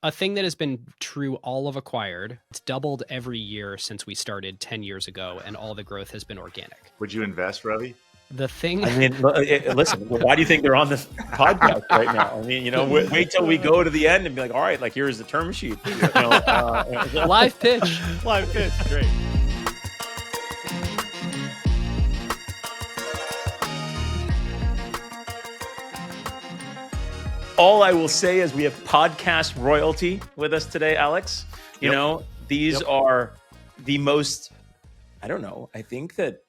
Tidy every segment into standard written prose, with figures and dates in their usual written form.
a thing that has been true all of Acquired. It's doubled every year since we started 10 years ago, and all the growth has been organic. Would you invest, Ravi? The thing... I mean, listen, why do you think they're on this podcast right now? I mean, wait till we go to the end and be like, all right, like, here's the term sheet. Live pitch. Live pitch, great. All I will say is we have podcast royalty with us today, Alex. These are the most, I don't know, I think that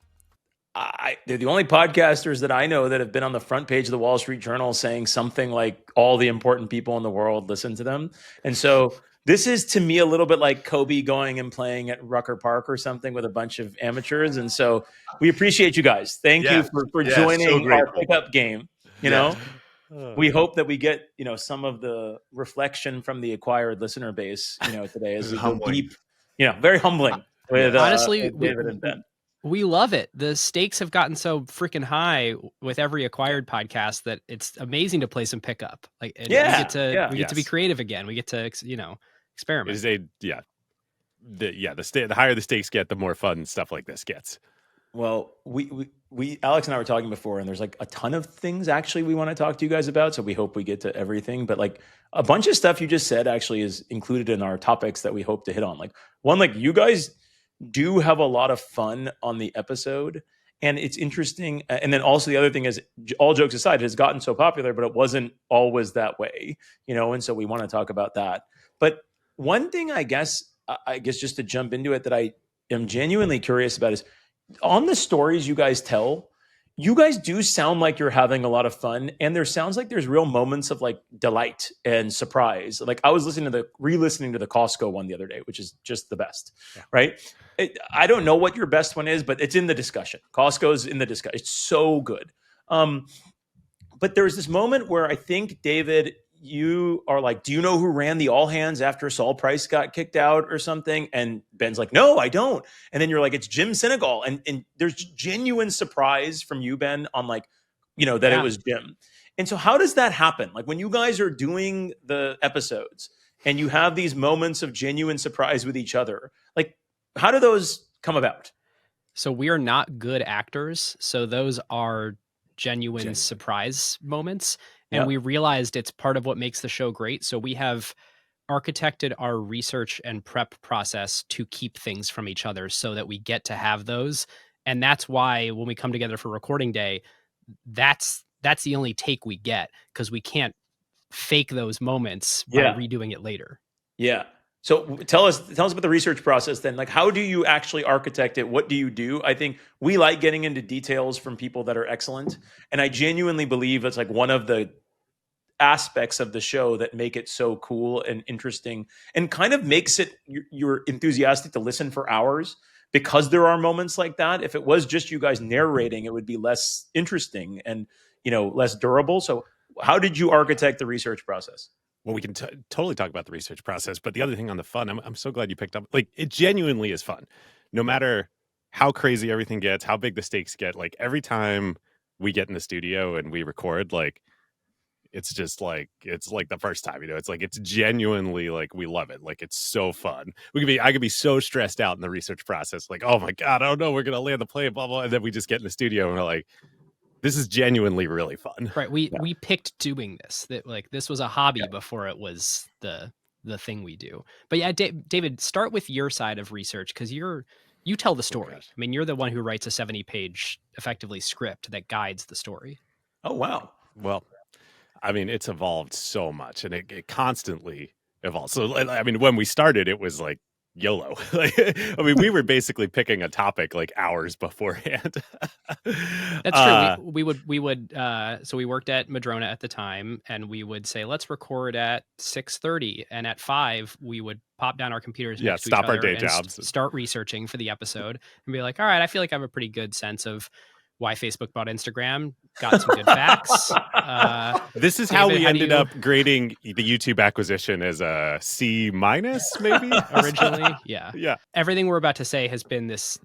they're the only podcasters that I know that have been on the front page of the Wall Street Journal saying something like all the important people in the world listen to them. And so this is, to me, a little bit like Kobe going and playing at Rucker Park or something with a bunch of amateurs. And so we appreciate you guys. Thank you for joining our pickup game. We hope that we get, some of the reflection from the Acquired listener base, today as we go deep, very humbling with honestly, David and Ben. We love it. The stakes have gotten so freaking high with every Acquired podcast that it's amazing to play some pickup. We get to be creative again. We get to, experiment. It is the higher the stakes get, the more fun stuff like this gets. Well, we Alex and I were talking before, and there's like a ton of things actually we want to talk to you guys about. So we hope we get to everything. But like a bunch of stuff you just said actually is included in our topics that we hope to hit on. Like one, like you guys do have a lot of fun on the episode, and it's interesting. And then also the other thing is, all jokes aside, it has gotten so popular, but it wasn't always that way, and so we want to talk about that. But one thing I guess just to jump into it that I am genuinely curious about is, on the stories you guys tell, you guys do sound like you're having a lot of fun, and there sounds like there's real moments of like delight and surprise. Like I was re-listening to the Costco one the other day, which is just the best, right? I don't know what your best one is, but it's in the discussion. Costco's in the discussion. It's so good. But there was this moment where I think, David, you are like, do you know who ran the all hands after Saul Price got kicked out or something? And Ben's like, no, I don't. And then you're like, it's Jim Sinegal. And there's genuine surprise from you, Ben, on like, that it was Jim. And so how does that happen? Like when you guys are doing the episodes and you have these moments of genuine surprise with each other, like how do those come about? So we are not good actors. So those are genuine surprise moments. And we realized it's part of what makes the show great. So we have architected our research and prep process to keep things from each other so that we get to have those. And that's why when we come together for recording day, that's the only take we get, because we can't fake those moments by redoing it later. Yeah. So tell us about the research process then. Like, how do you actually architect it? What do you do? I think we like getting into details from people that are excellent. And I genuinely believe it's like one of the aspects of the show that make it so cool and interesting and kind of makes it you're enthusiastic to listen for hours, because there are moments like that. If it was just you guys narrating, it would be less interesting and less durable. So how did you architect the research process? Well, we can totally talk about the research process, but the other thing on the fun, I'm so glad you picked up. Like, it genuinely is fun, no matter how crazy everything gets, how big the stakes get. Like every time we get in the studio and we record, like it's just like it's like the first time. It's like it's genuinely like we love it. Like it's so fun. I could be so stressed out in the research process, like, oh my god, I don't know, we're gonna land the plane, blah blah, and then we just get in the studio and we're like, this is genuinely really fun. Right. We picked doing this. That like this was a hobby before it was the thing we do. But yeah, David, start with your side of research, because you tell the story. I mean, you're the one who writes a 70-page effectively script that guides the story. Oh wow. Well, I mean, it's evolved so much, and it constantly evolves. So I mean, when we started, it was like YOLO. I mean, we were basically picking a topic like hours beforehand. That's true. We would so we worked at Madrona at the time, and we would say, let's record at 6:30, and at 5 we would pop down our computers next to each stop other our day and jobs, start researching for the episode, and be like, all right, I feel like I have a pretty good sense of why Facebook bought Instagram, got some good facts. This is how we ended up grading the YouTube acquisition as a C-, maybe? Originally, yeah. Yeah. Everything we're about to say has been this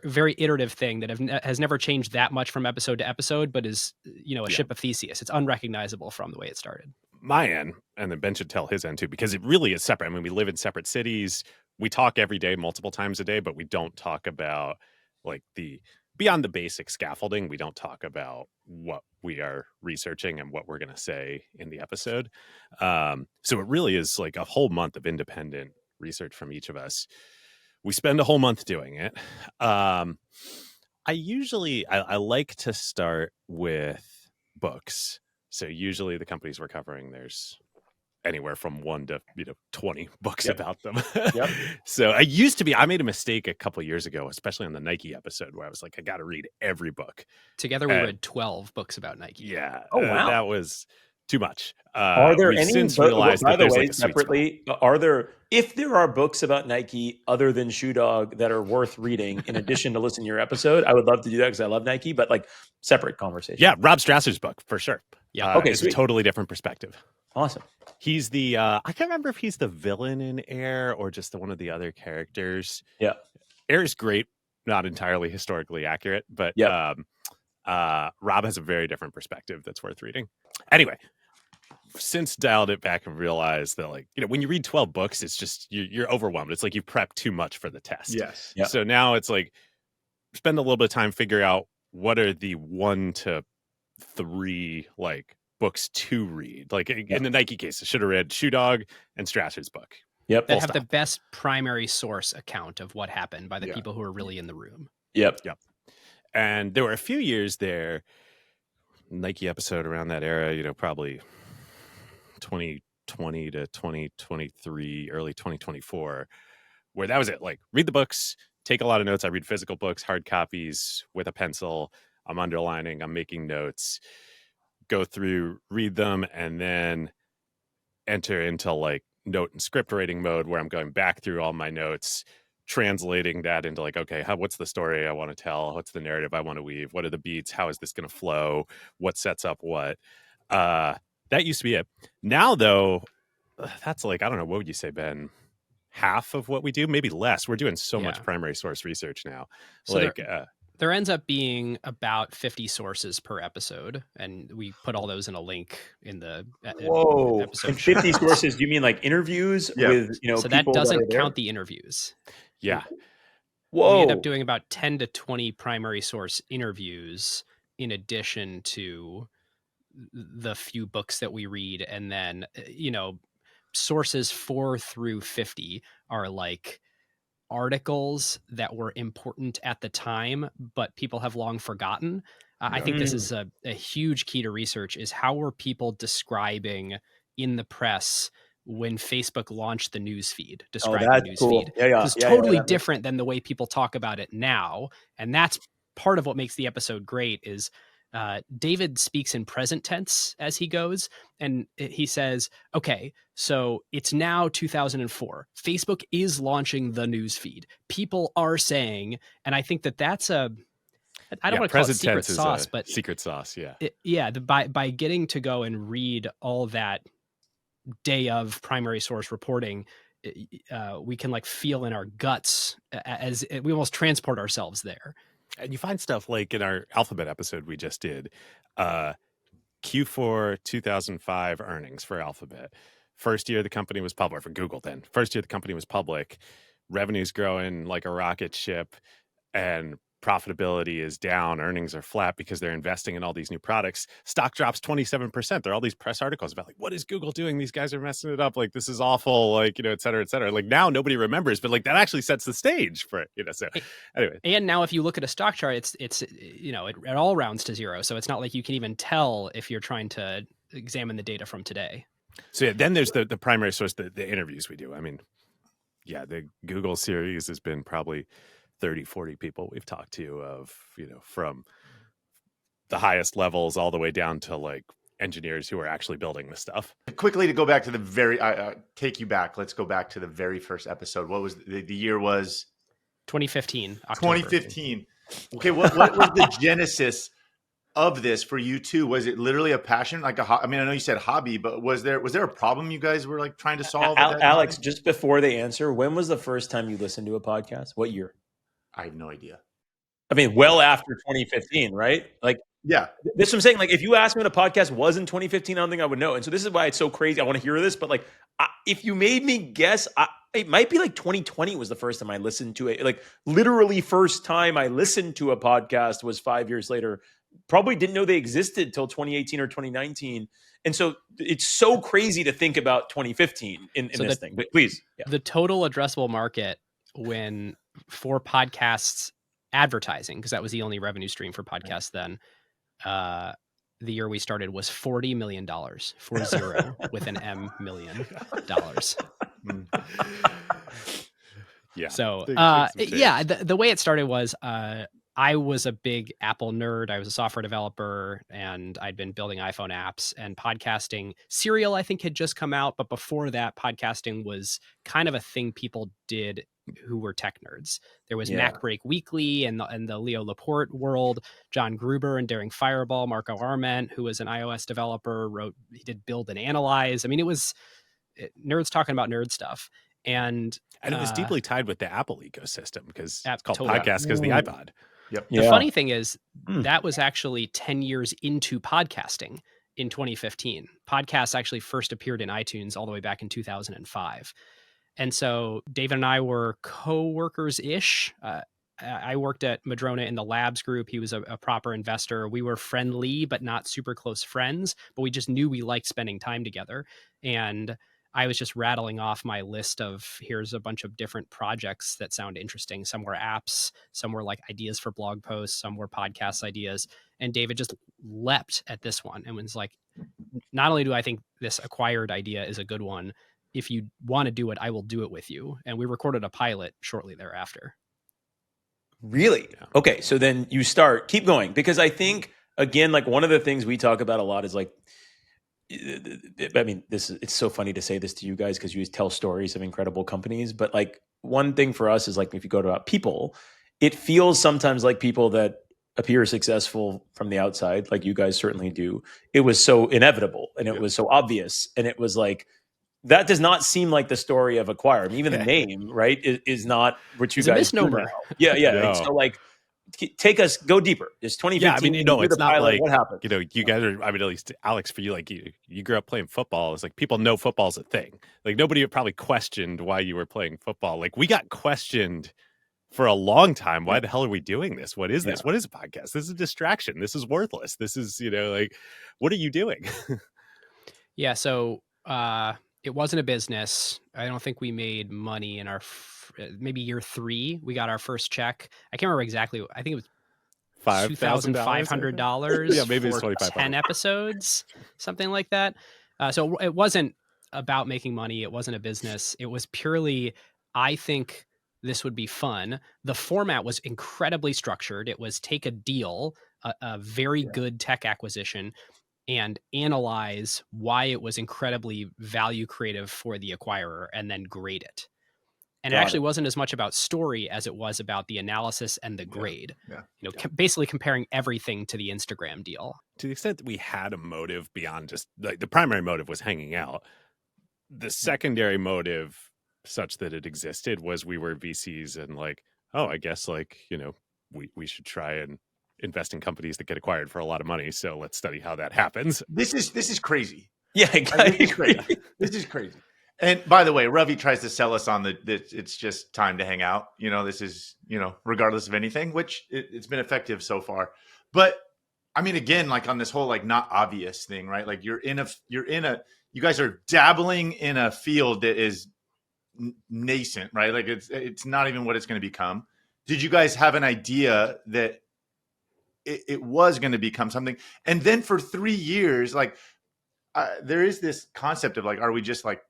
very iterative thing that has never changed that much from episode to episode, but is, a ship of Theseus. It's unrecognizable from the way it started. my end, and then Ben should tell his end too, because it really is separate. I mean, we live in separate cities. We talk every day, multiple times a day, but we don't talk about like beyond the basic scaffolding. We don't talk about what we are researching and what we're going to say in the episode. So it really is like a whole month of independent research from each of us. We spend a whole month doing it. I like to start with books. So usually the companies we're covering, there's anywhere from 1 to 20 books about them. So I made a mistake a couple of years ago, especially on the Nike episode, where I was like, I got to read every book. Together we read 12 books about Nike. Yeah. Oh, wow. That was too much. Are there we've any, since realized by that the there's way, like a sweet separately, if there are books about Nike other than Shoe Dog that are worth reading in addition to listening to your episode, I would love to do that because I love Nike, but like separate conversation. Yeah, Rob Strasser's book for sure. Yeah. Okay, it's sweet. a totally different perspective. Awesome. He's the I can't remember if he's the villain in Air or just one of the other characters. Yeah. Air is great, not entirely historically accurate, but Rob has a very different perspective that's worth reading. Anyway, since dialed it back and realized that, like, when you read 12 books, it's just you're overwhelmed. It's like you prep too much for the test. Yes. Yep. So now it's like spend a little bit of time figure out what are the 1 to 3 like books to read. Like in the Nike case, I should have read Shoe Dog and Strasser's book. That have the best primary source account of what happened by the people who are really in the room. Yep. And there were a few years there, Nike episode around that era, probably 2020 to 2023, early 2024, where that was it. Like, read the books, take a lot of notes. I read physical books, hard copies with a pencil. I'm underlining, I'm making notes, go through, read them, and then enter into like note and script writing mode where I'm going back through all my notes, translating that into like, okay, what's the story I want to tell? What's the narrative I want to weave? What are the beats? How is this going to flow? What sets up what? That used to be it. Now, though, that's like, I don't know, what would you say, Ben? Half of what we do, maybe less. We're doing so much primary source research now. So there ends up being about 50 sources per episode, and we put all those in a link in the episode. And 50 sources, do you mean like interviews with, so that doesn't count the interviews. Yeah. We end up doing about 10 to 20 primary source interviews in addition to the few books that we read. And then, sources 4 through 50 are like articles that were important at the time, but people have long forgotten. I think this is a huge key to research, is how were people describing in the press when Facebook launched the news feed, describing the news feed. It's totally different than the way people talk about it now. And that's part of what makes the episode great is David speaks in present tense as he goes, and he says, okay, so it's now 2004. Facebook is launching the news feed. People are saying, and I think that's I don't want to call it secret sauce, but secret sauce. By getting to go and read all that day of primary source reporting, we can like feel in our guts as we almost transport ourselves there. And you find stuff like in our Alphabet episode we just did, Q4 2005 earnings for Alphabet. First year the company was public, for Google then. First year the company was public, revenue's growing like a rocket ship, and profitability is down, earnings are flat because they're investing in all these new products. Stock drops 27%. There are all these press articles about like, what is Google doing? These guys are messing it up. Like, this is awful, like, et cetera, et cetera. Like, now nobody remembers, but like that actually sets the stage for it, so anyway. And now if you look at a stock chart, it's it all rounds to zero. So it's not like you can even tell if you're trying to examine the data from today. So then there's the primary source, the interviews we do. I mean, the Google series has been probably 30, 40 people we've talked to of, from the highest levels all the way down to like engineers who are actually building this stuff. Quickly to go back to the very, take you back. Let's go back to the very first episode. What was the year was? 2015. October. 2015. Okay. What was the genesis of this for you two? Was it literally a passion? Like I know you said hobby, but was there a problem you guys were like trying to solve? Alex, just before they answer, when was the first time you listened to a podcast? What year? I have no idea. I mean, well after 2015, right? Like Yeah. This is what I'm saying. Like, if you asked me when a podcast was in 2015, I don't think I would know. And so this is why it's so crazy. I want to hear this, but like, if you made me guess, it might be like 2020 was the first time I listened to it. Like, literally first time I listened to a podcast was 5 years later. Probably didn't know they existed till 2018 or 2019. And so it's so crazy to think about 2015 in this thing. But please. Yeah. The total addressable market for podcasts advertising, because that was the only revenue stream for podcasts then, the year we started was $40 million, 40 with an M million dollars. Yeah. So, the way it started was, I was a big Apple nerd. I was a software developer, and I'd been building iPhone apps, and podcasting. Serial, I think, had just come out, but before that, podcasting was kind of a thing people did who were tech nerds. There was MacBreak Weekly and the Leo Laporte world, John Gruber and Daring Fireball, Marco Arment, who was an iOS developer, he did Build and Analyze. I mean, it was nerds talking about nerd stuff. And it was deeply tied with the Apple ecosystem, because it's called totally. podcast because the iPod. Yep. The funny thing is that was actually 10 years into podcasting in 2015. Podcasts actually first appeared in iTunes all the way back in 2005. And so David and I were co-workers-ish. I worked at Madrona in the labs group. He was a proper investor. We were friendly, but not super close friends. But we just knew we liked spending time together. And I was just rattling off my list of, here's a bunch of different projects that sound interesting. Some were apps, some were like ideas for blog posts, some were podcast ideas. And David just leapt at this one and was like, not only do I think this acquired idea is a good one, if you want to do it, I will do it with you. And we recorded a pilot shortly thereafter. Really? Okay. So then you keep going, because I think, again, like one of the things we talk about a lot is like, I mean, it's so funny to say this to you guys because you tell stories of incredible companies, but like one thing for us is like, if you go to people, it feels sometimes like people that appear successful from the outside, like you guys certainly do. It was so inevitable and it was so obvious. And it was like, that does not seem like the story of Acquire. I mean, even the name, right, is not what you it's guys a misnomer. do now. Yeah. No. And so like, go deeper. It's 2015. Yeah, I mean, it's not like, what happened. You guys are, I mean, at least Alex, for you, like you grew up playing football. It's like people know football's a thing. Like nobody probably questioned why you were playing football. Like we got questioned for a long time. Why the hell are we doing this? What is this? What is a podcast? This is a distraction. This is worthless. This is, like, what are you doing? Yeah. So, it wasn't a business. I don't think we made money in our maybe year 3. We got our first check. I can't remember exactly. I think it was $2,500. Yeah, maybe it's for 10 episodes, something like that. So it wasn't about making money. It wasn't a business. It was purely, I think this would be fun. The format was incredibly structured. It was take a deal, a very good tech acquisition, and analyze why it was incredibly value creative for the acquirer and then grade it. And it actually wasn't as much about story as it was about the analysis and the grade. Basically comparing everything to the Instagram deal. To the extent that we had a motive beyond just like the primary motive was hanging out, the secondary motive, such that it existed, was we were VCs and like, oh, I guess like, we should try and invest in companies that get acquired for a lot of money. So let's study how that happens. This is crazy. Yeah, exactly. This is crazy. And by the way, Ravi tries to sell us on it's just time to hang out. This is, regardless of anything, which it's been effective so far. But I mean, again, like on this whole, like not obvious thing, right? Like you guys are dabbling in a field that is nascent, right? Like it's not even what it's going to become. Did you guys have an idea that it was going to become something? And then for 3 years, like there is this concept of like, are we just like,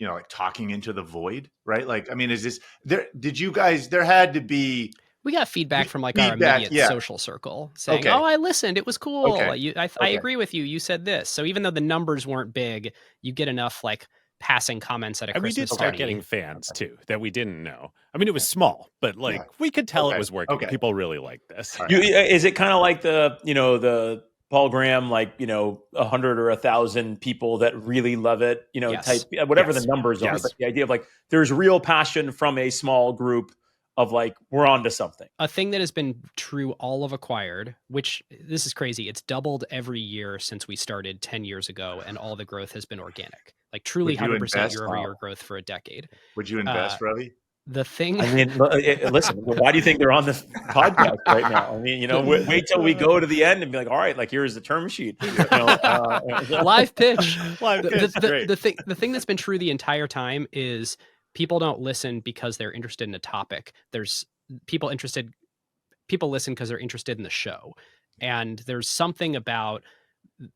like talking into the void, right? Like, I mean, is this there? Did you guys? There had to be. We got feedback from like our immediate social circle saying, "Oh, I listened. It was cool. I agree with you. You said this." So even though the numbers weren't big, you get enough like passing comments at a Christmas we did start getting fans too that we didn't know. I mean, it was small, but like we could tell it was working. People really liked this. Right. Is it kind of like the Paul Graham, like, 100 or 1,000 people that really love it, type, whatever the numbers are. But the idea of like, there's real passion from a small group of like, we're on to something. A thing that has been true all of Acquired, which this is crazy. It's doubled every year since we started 10 years ago, and all the growth has been organic. Like truly 100% year-over-year growth for a decade. Would you invest, Ravi? The thing, I mean, listen, why do you think they're on this podcast right now? I mean, you know, wait till we go to the end and be like, all right, like here's the term sheet. You know, live pitch. Great. The thing that's been true the entire time is people don't listen because they're interested in a topic. There's people listen because they're interested in the show. And there's something about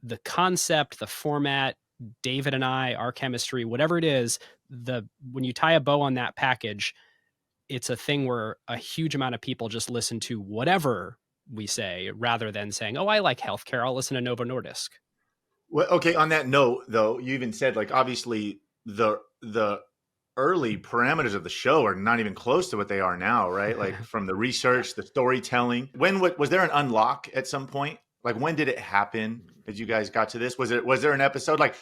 the concept, the format, David and I, our chemistry, whatever it is, when you tie a bow on that package, it's a thing where a huge amount of people just listen to whatever we say rather than saying, oh, I like healthcare, I'll listen to Novo Nordisk. Well, okay, on that note, though, you even said, like, obviously the early parameters of the show are not even close to what they are now, right? Like from the research, the storytelling. When was there an unlock at some point? Like, when did it happen that you guys got to this? Was there an episode? Like,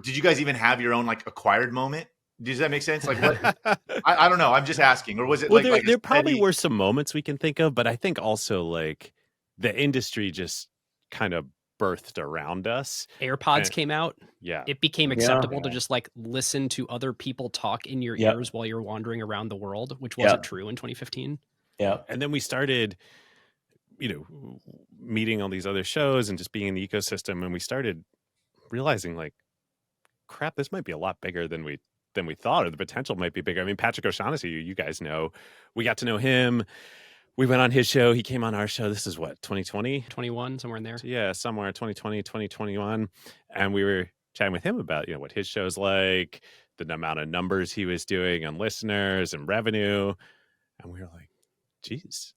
did you guys even have your own like Acquired moment? Does that make sense? Like, what? I don't know. I'm just asking. Or was it there probably were some moments we can think of, but I think also like the industry just kind of birthed around us. AirPods came out. Yeah. It became acceptable to just like listen to other people talk in your ears while you're wandering around the world, which wasn't true in 2015. Yeah. And then we started, you know, meeting all these other shows and just being in the ecosystem. And we started realizing like, crap, this might be a lot bigger than we thought, or the potential might be bigger. I mean, Patrick O'Shaughnessy, you guys know, we got to know him. We went on his show. He came on our show. This is what, 2020? 21, somewhere in there. So yeah, somewhere 2020, 2021. And we were chatting with him about, you know, what his show's like, the amount of numbers he was doing on listeners and revenue. And we were like, geez,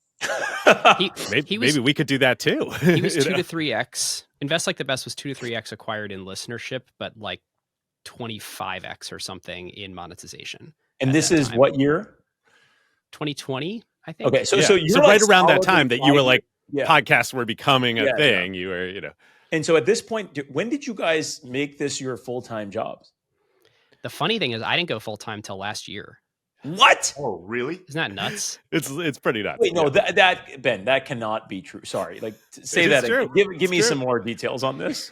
maybe we could do that too. He was 2 to 3x. Invest Like the Best was 2 to 3x acquired in listenership, but like 25x or something in monetization. And this is what year? 2020, I think. Okay, so you're so right like around that time that you were like podcasts were becoming a thing. Yeah. You were, you know. And so at this point, when did you guys make this your full-time jobs? The funny thing is, I didn't go full-time till last year. What? Oh, really? Isn't that nuts? It's pretty nuts. Wait, no, that Ben, that cannot be true. Sorry, like say that. Give me some more details on this.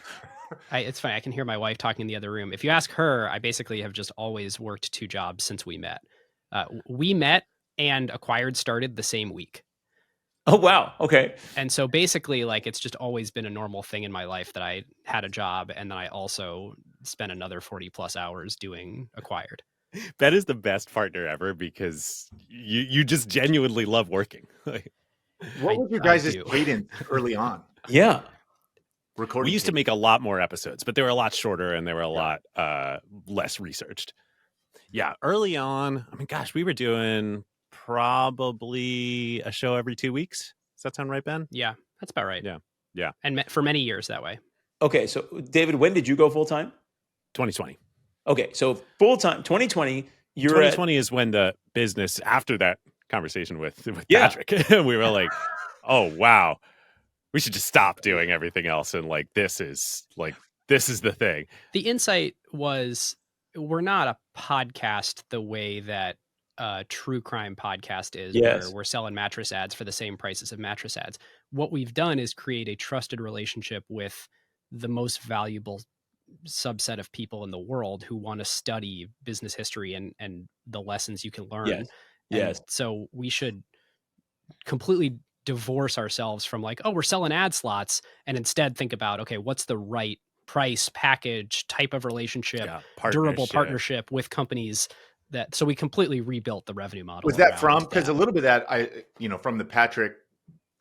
It's funny. I can hear my wife talking in the other room. If you ask her, I basically have just always worked 2 jobs since we met. We met and Acquired started the same week. Oh, wow. Okay. And so basically, like, it's just always been a normal thing in my life that I had a job and then I also spent another 40 plus hours doing Acquired. Ben is the best partner ever because you just genuinely love working. What was your guys' cadence early on? Yeah. Recording. We used to make a lot more episodes, but they were a lot shorter and they were a lot less researched. Yeah, early on, I mean, gosh, we were doing probably a show every 2 weeks. Does that sound right, Ben? Yeah, that's about right. Yeah. And for many years that way. Okay, so David, when did you go full time? 2020. Okay, so full time, 2020. 2020 is when the business, after that conversation with Patrick, we were like, oh, wow. We should just stop doing everything else. And like, this is the thing. The insight was, we're not a podcast the way that a true crime podcast is, where we're selling mattress ads for the same prices of mattress ads. What we've done is create a trusted relationship with the most valuable subset of people in the world who want to study business history and the lessons you can learn. Yes. So we should completely divorce ourselves from like, oh, we're selling ad slots, and instead think about, okay, what's the right price, package, type of relationship, durable partnership with companies that, so we completely rebuilt the revenue model. Was that from, because a little bit of that, from the Patrick,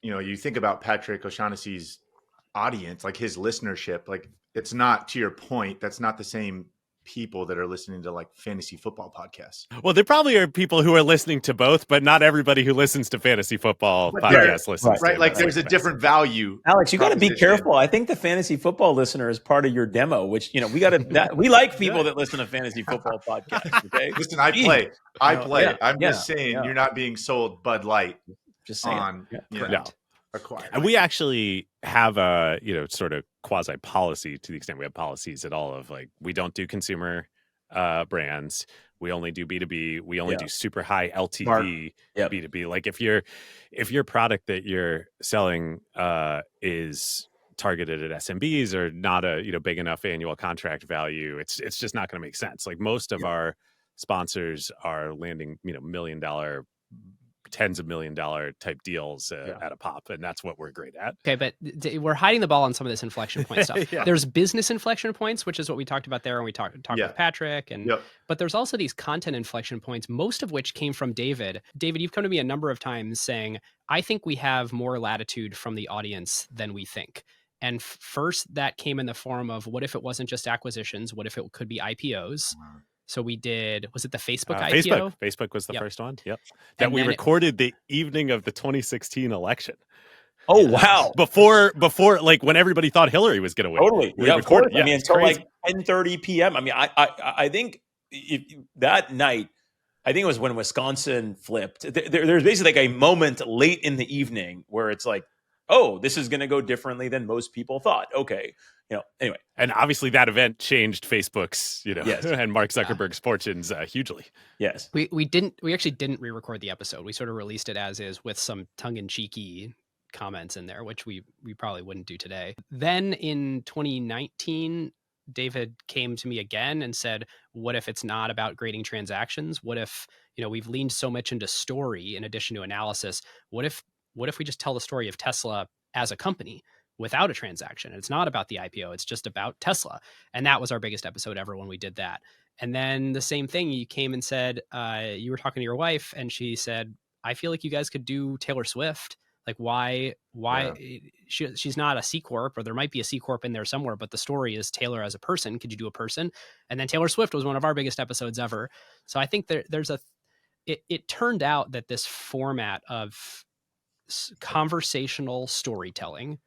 you think about Patrick O'Shaughnessy's audience, like his listenership, like it's not, to your point, that's not the same people that are listening to like fantasy football podcasts. Well, there probably are people who are listening to both, but not everybody who listens to fantasy football podcasts listens. Right. Like there's a different value. Alex, you got to be careful. I think the fantasy football listener is part of your demo, which, we got to, we like people that listen to fantasy football podcasts. Okay. Listen, I play. I'm just saying you're not being sold Bud Light. Just saying. On, Acquired. And we actually have a, sort of quasi policy, to the extent we have policies at all, of like, we don't do consumer brands. We only do B2B. We only do super high LTV Smart. B2B. Like if your product that you're selling is targeted at SMBs or not a big enough annual contract value, it's just not going to make sense. Like most of our sponsors are landing $1 million, tens of $1 million type deals at a pop, and that's what we're great at. Okay, but we're hiding the ball on some of this inflection point stuff. There's business inflection points, which is what we talked about there, and we talked with Patrick, and but there's also these content inflection points, most of which came from David. David, you've come to me a number of times saying, I think we have more latitude from the audience than we think. And first, that came in the form of, what if it wasn't just acquisitions? What if it could be IPOs? So we did, was it the Facebook IPO? Facebook was the first one. Yep. That we recorded the evening of the 2016 election. Oh, wow. Before, like when everybody thought Hillary was going to win. Totally. We recorded. I mean, until like 10:30 p.m. I mean, I think that night, I think it was when Wisconsin flipped. There's basically like a moment late in the evening where it's like, oh, this is going to go differently than most people thought. Okay. Anyway. And obviously that event changed Facebook's, and Mark Zuckerberg's fortunes hugely. Yes. We actually didn't re-record the episode. We sort of released it as is with some tongue-in-cheeky comments in there, which we probably wouldn't do today. Then in 2019, David came to me again and said, what if it's not about grading transactions? What if, we've leaned so much into story in addition to analysis? What if we just tell the story of Tesla as a company without a transaction? It's not about the IPO. It's just about Tesla. And that was our biggest episode ever when we did that. And then the same thing, you came and said, you were talking to your wife and she said, I feel like you guys could do Taylor Swift. Like why she's not a C Corp, or there might be a C Corp in there somewhere, but the story is Taylor as a person. Could you do a person? And then Taylor Swift was one of our biggest episodes ever. So I think it turned out that this format of conversational storytelling,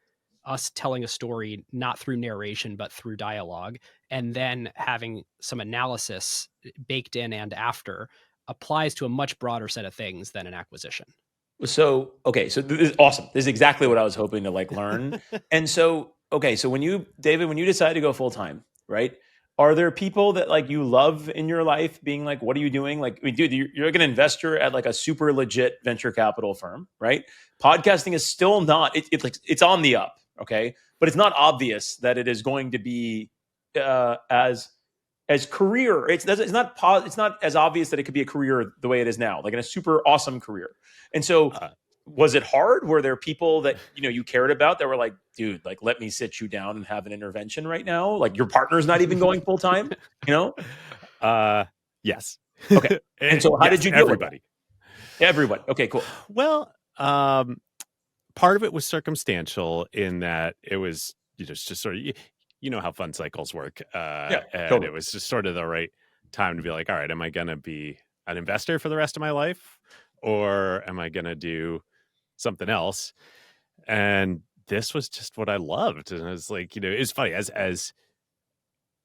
us telling a story not through narration but through dialogue, and then having some analysis baked in and after, applies to a much broader set of things than an acquisition. So this is awesome. This is exactly what I was hoping to learn. And so David, when you decide to go full time, right? Are there people that you love in your life being like, what are you doing? Like, dude, you're like an investor at like a super legit venture capital firm, right? Podcasting is still not, it's on the up. Okay. But it's not obvious that it is going to be as career. It's not as obvious that it could be a career the way it is now, like in a super awesome career. And so was it hard? Were there people that, you cared about that were like, dude, like, let me sit you down and have an intervention right now? Like your partner's not even going full time, Yes. Okay. And so how did you deal everybody? With that? Everybody. Okay, cool. Well, part of it was circumstantial in that it was, just sort of, how fund cycles work. And totally. It was just sort of the right time to be like, all right, am I going to be an investor for the rest of my life? Or am I going to do something else? And this was just what I loved. And it was like, it's funny as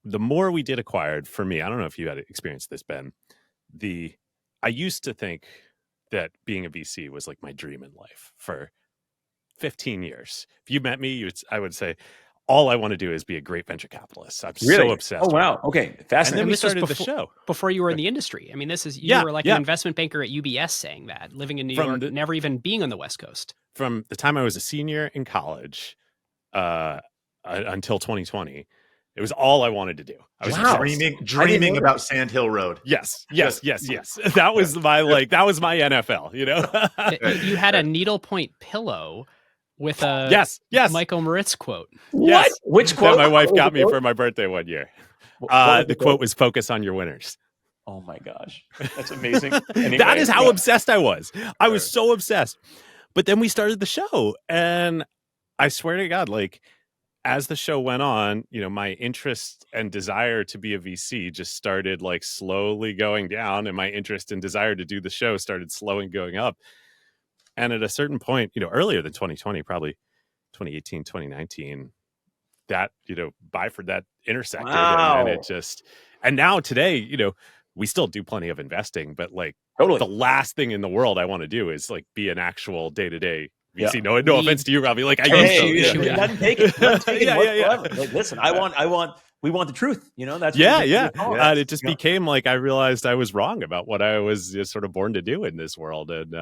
the more we did acquired, for me, I don't know if you had experienced this, Ben, I used to think that being a VC was like my dream in life for 15 years. If you met me, I would say, all I want to do is be a great venture capitalist. I'm so obsessed. Oh, wow. Okay. Fascinating. And then we started the show. Before you were in the industry. I mean, you were like an investment banker at UBS saying that, living in New York, never even being on the West Coast. From the time I was a senior in college until 2020, it was all I wanted to do. I was dreaming about Sand Hill Road. Yes. That was my NFL, You had a needlepoint pillow with a Michael Moritz quote. What? Yes. Which quote? That my wife got me for my birthday one year. The quote was "Focus on your winners." Oh my gosh, that's amazing. Anyway, that is how obsessed I was. I was so obsessed. But then we started the show, and I swear to God, like as the show went on, my interest and desire to be a VC just started like slowly going down, and my interest and desire to do the show started slowly going up. And at a certain point, earlier than 2020, probably 2018, 2019, that, Byford, that intersected. Wow. And now today, we still do plenty of investing, but like totally. The last thing in the world I want to do is like be an actual day-to-day VC. No offense to you, Robbie. Like I used to. Doesn't take it. Doesn't take it whatsoever. Like, listen, I want we want the truth. You know, that's yeah, what yeah. yes. It just became like I realized I was wrong about what I was just sort of born to do in this world, and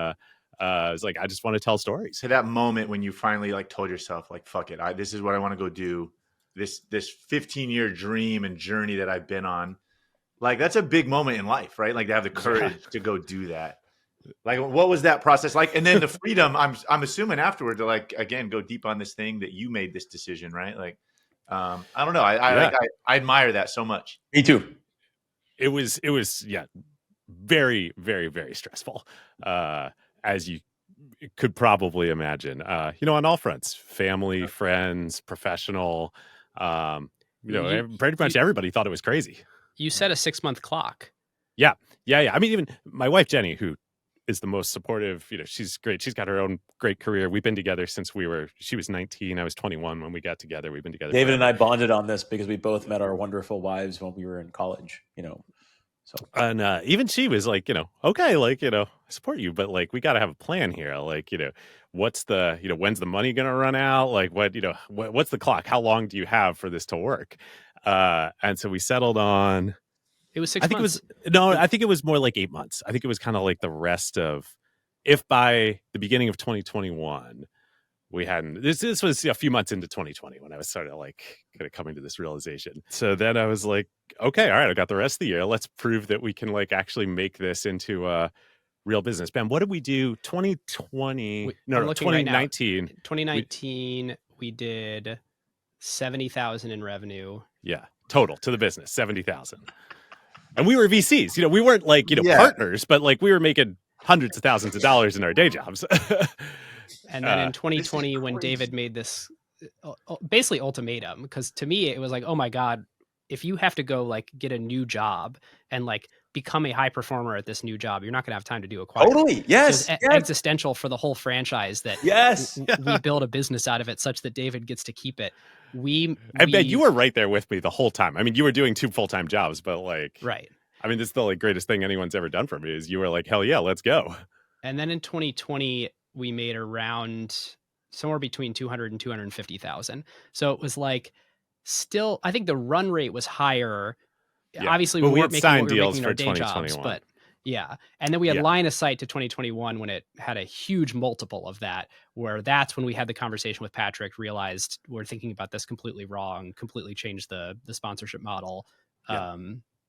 it's like I just want to tell stories. To that moment when you finally like told yourself, like, fuck it, this is what I want to go do. This 15-year dream and journey that I've been on. Like, that's a big moment in life, right? Like, to have the courage to go do that. Like, what was that process like? And then the freedom, I'm assuming afterward to, like, again, go deep on this thing that you made this decision, right? Like, I don't know. I admire that so much. Me too. It was very, very, very stressful, as you could probably imagine. On all fronts, family, friends, professional. Pretty much everybody thought it was crazy. You set a 6-month clock. Yeah. I mean, even my wife Jenny, who is the most supportive, she's great. She's got her own great career. We've been together since she was 19. I was 21 when we got together. We've been together. David and I bonded on this because we both met our wonderful wives when we were in college, So, and even she was like, okay, like, I support you, but like, we got to have a plan here. Like, what's the, when's the money going to run out? Like, what's the clock? How long do you have for this to work? And so we settled on, it was 6 months. I think it was more like 8 months. I think it was kind of like the rest of, if by the beginning of 2021, we hadn't, this was a few months into 2020 when I was sort of like kind of coming to this realization. So then I was like, okay, all right, I got the rest of the year. Let's prove that we can like actually make this into a real business. Ben, what did we do? 2020? No, 2019. Right 2019, we did 70,000 in revenue. Yeah, total to the business, 70,000. And we were VCs. We weren't like, partners, but like we were making hundreds of thousands of dollars in our day jobs. And then in 2020, when David made this basically ultimatum, because to me, it was like, oh my God, if you have to go like get a new job and like become a high performer at this new job, you're not going to have time to do a quiet. Totally. Yes. So it's existential for the whole franchise that we build a business out of it such that David gets to keep it. I bet you were right there with me the whole time. I mean, you were doing 2 full-time jobs, but like, right. I mean, this is the like greatest thing anyone's ever done for me is you were like, hell yeah, let's go. And then in 2020, we made around somewhere between 200 and 250,000. So it was like still, I think the run rate was higher. Yeah. Obviously, we weren't making what we were making in our day jobs, but yeah. And then we had line of sight to 2021 when it had a huge multiple of that, where that's when we had the conversation with Patrick, realized we're thinking about this completely wrong, completely changed the sponsorship model. Yeah.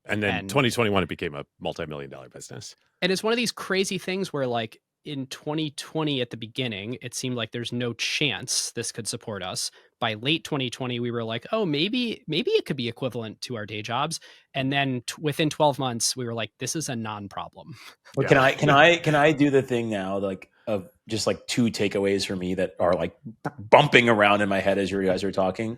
And then 2021, it became a multi-million-dollar business. And it's one of these crazy things where like in 2020 at the beginning, it seemed like there's no chance this could support us. By late 2020, we were like, oh, maybe it could be equivalent to our day jobs. And then within 12 months, we were like, this is a non-problem. Well, can I do the thing now, like of just like 2 takeaways for me that are like bumping around in my head as you guys are talking?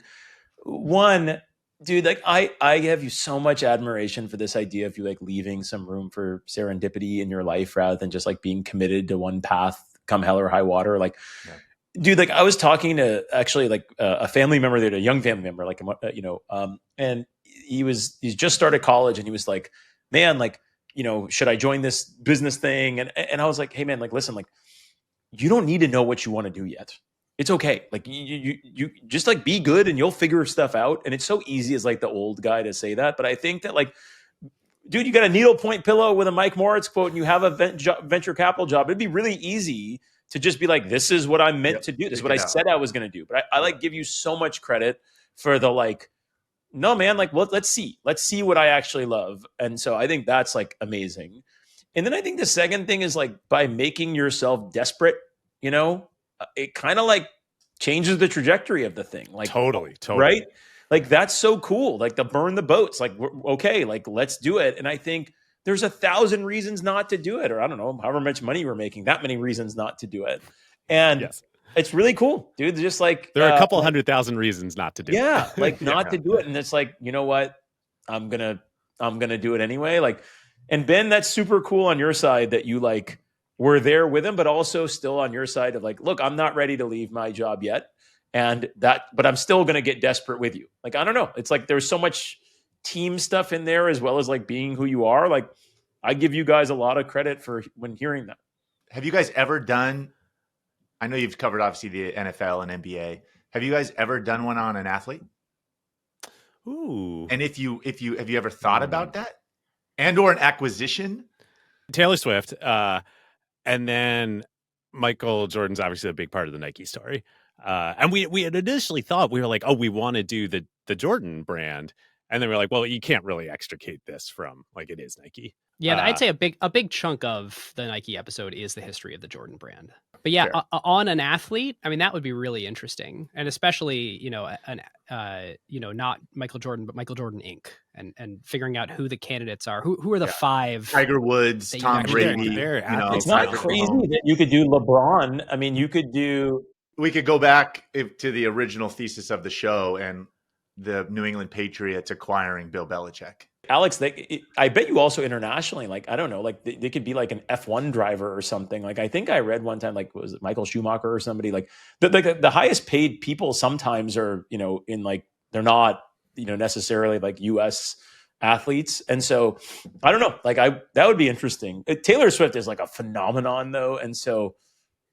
One, dude, like I have you so much admiration for this idea of you like leaving some room for serendipity in your life rather than just like being committed to one path come hell or high water. Like, dude, like I was talking to actually like a family member there, a young family member, like, and he's just started college and he was like, man, like, should I join this business thing? And I was like, hey man, like, listen, like you don't need to know what you want to do yet. It's okay. Like you just like be good and you'll figure stuff out. And it's so easy as like the old guy to say that. But I think that like, dude, you got a needlepoint pillow with a Mike Moritz quote and you have a venture capital job. It'd be really easy to just be like, this is what I'm meant to do. This is what I said I was going to do. But I like give you so much credit for the like, no man, like, well, let's see what I actually love. And so I think that's like amazing. And then I think the second thing is like by making yourself desperate, it kind of like changes the trajectory of the thing. Like totally. Right. Like that's so cool. Like the burn the boats, like, okay, like let's do it. And I think there's 1,000 reasons not to do it. Or I don't know, however much money we're making, that many reasons not to do it. And it's really cool, dude. Just like, there are a couple 100,000 reasons not to do it. Yeah. Like not to do it. And it's like, you know what? I'm going to do it anyway. Like, and Ben, that's super cool on your side that you like, we're there with him, but also still on your side of like, look, I'm not ready to leave my job yet. But I'm still going to get desperate with you. Like, I don't know. It's like, there's so much team stuff in there as well as like being who you are. Like I give you guys a lot of credit for when hearing that. Have you guys ever done, I know you've covered obviously the NFL and NBA. Have you guys ever done one on an athlete? Ooh. And if you have you ever thought about that, and or an acquisition? Taylor Swift, and then Michael Jordan's obviously a big part of the Nike story. And we had initially thought, we were like, oh, we want to do the Jordan brand, and then we're like, well, you can't really extricate this from, like, it is Nike. Yeah, I'd say a big chunk of the Nike episode is the history of the Jordan brand. But yeah, Fair. on an athlete, I mean, that would be really interesting, and especially not Michael Jordan, but Michael Jordan Inc. and figuring out who the candidates are, who are the 5. Tiger Woods, that you Tom actually Brady. want. They're athletes. It's not Patrick crazy Mahomes. that you could do LeBron. I mean, you could do. We could go back to the original thesis of the show and the New England Patriots acquiring Bill Belichick. Alex, I bet you also internationally, like, I don't know, like they could be like an F1 driver or something. Like, I think I read one time, like, was it Michael Schumacher or somebody? Like, the highest paid people sometimes are, in like, they're not, necessarily like US athletes. And so I don't know, like that would be interesting. Taylor Swift is like a phenomenon though. And so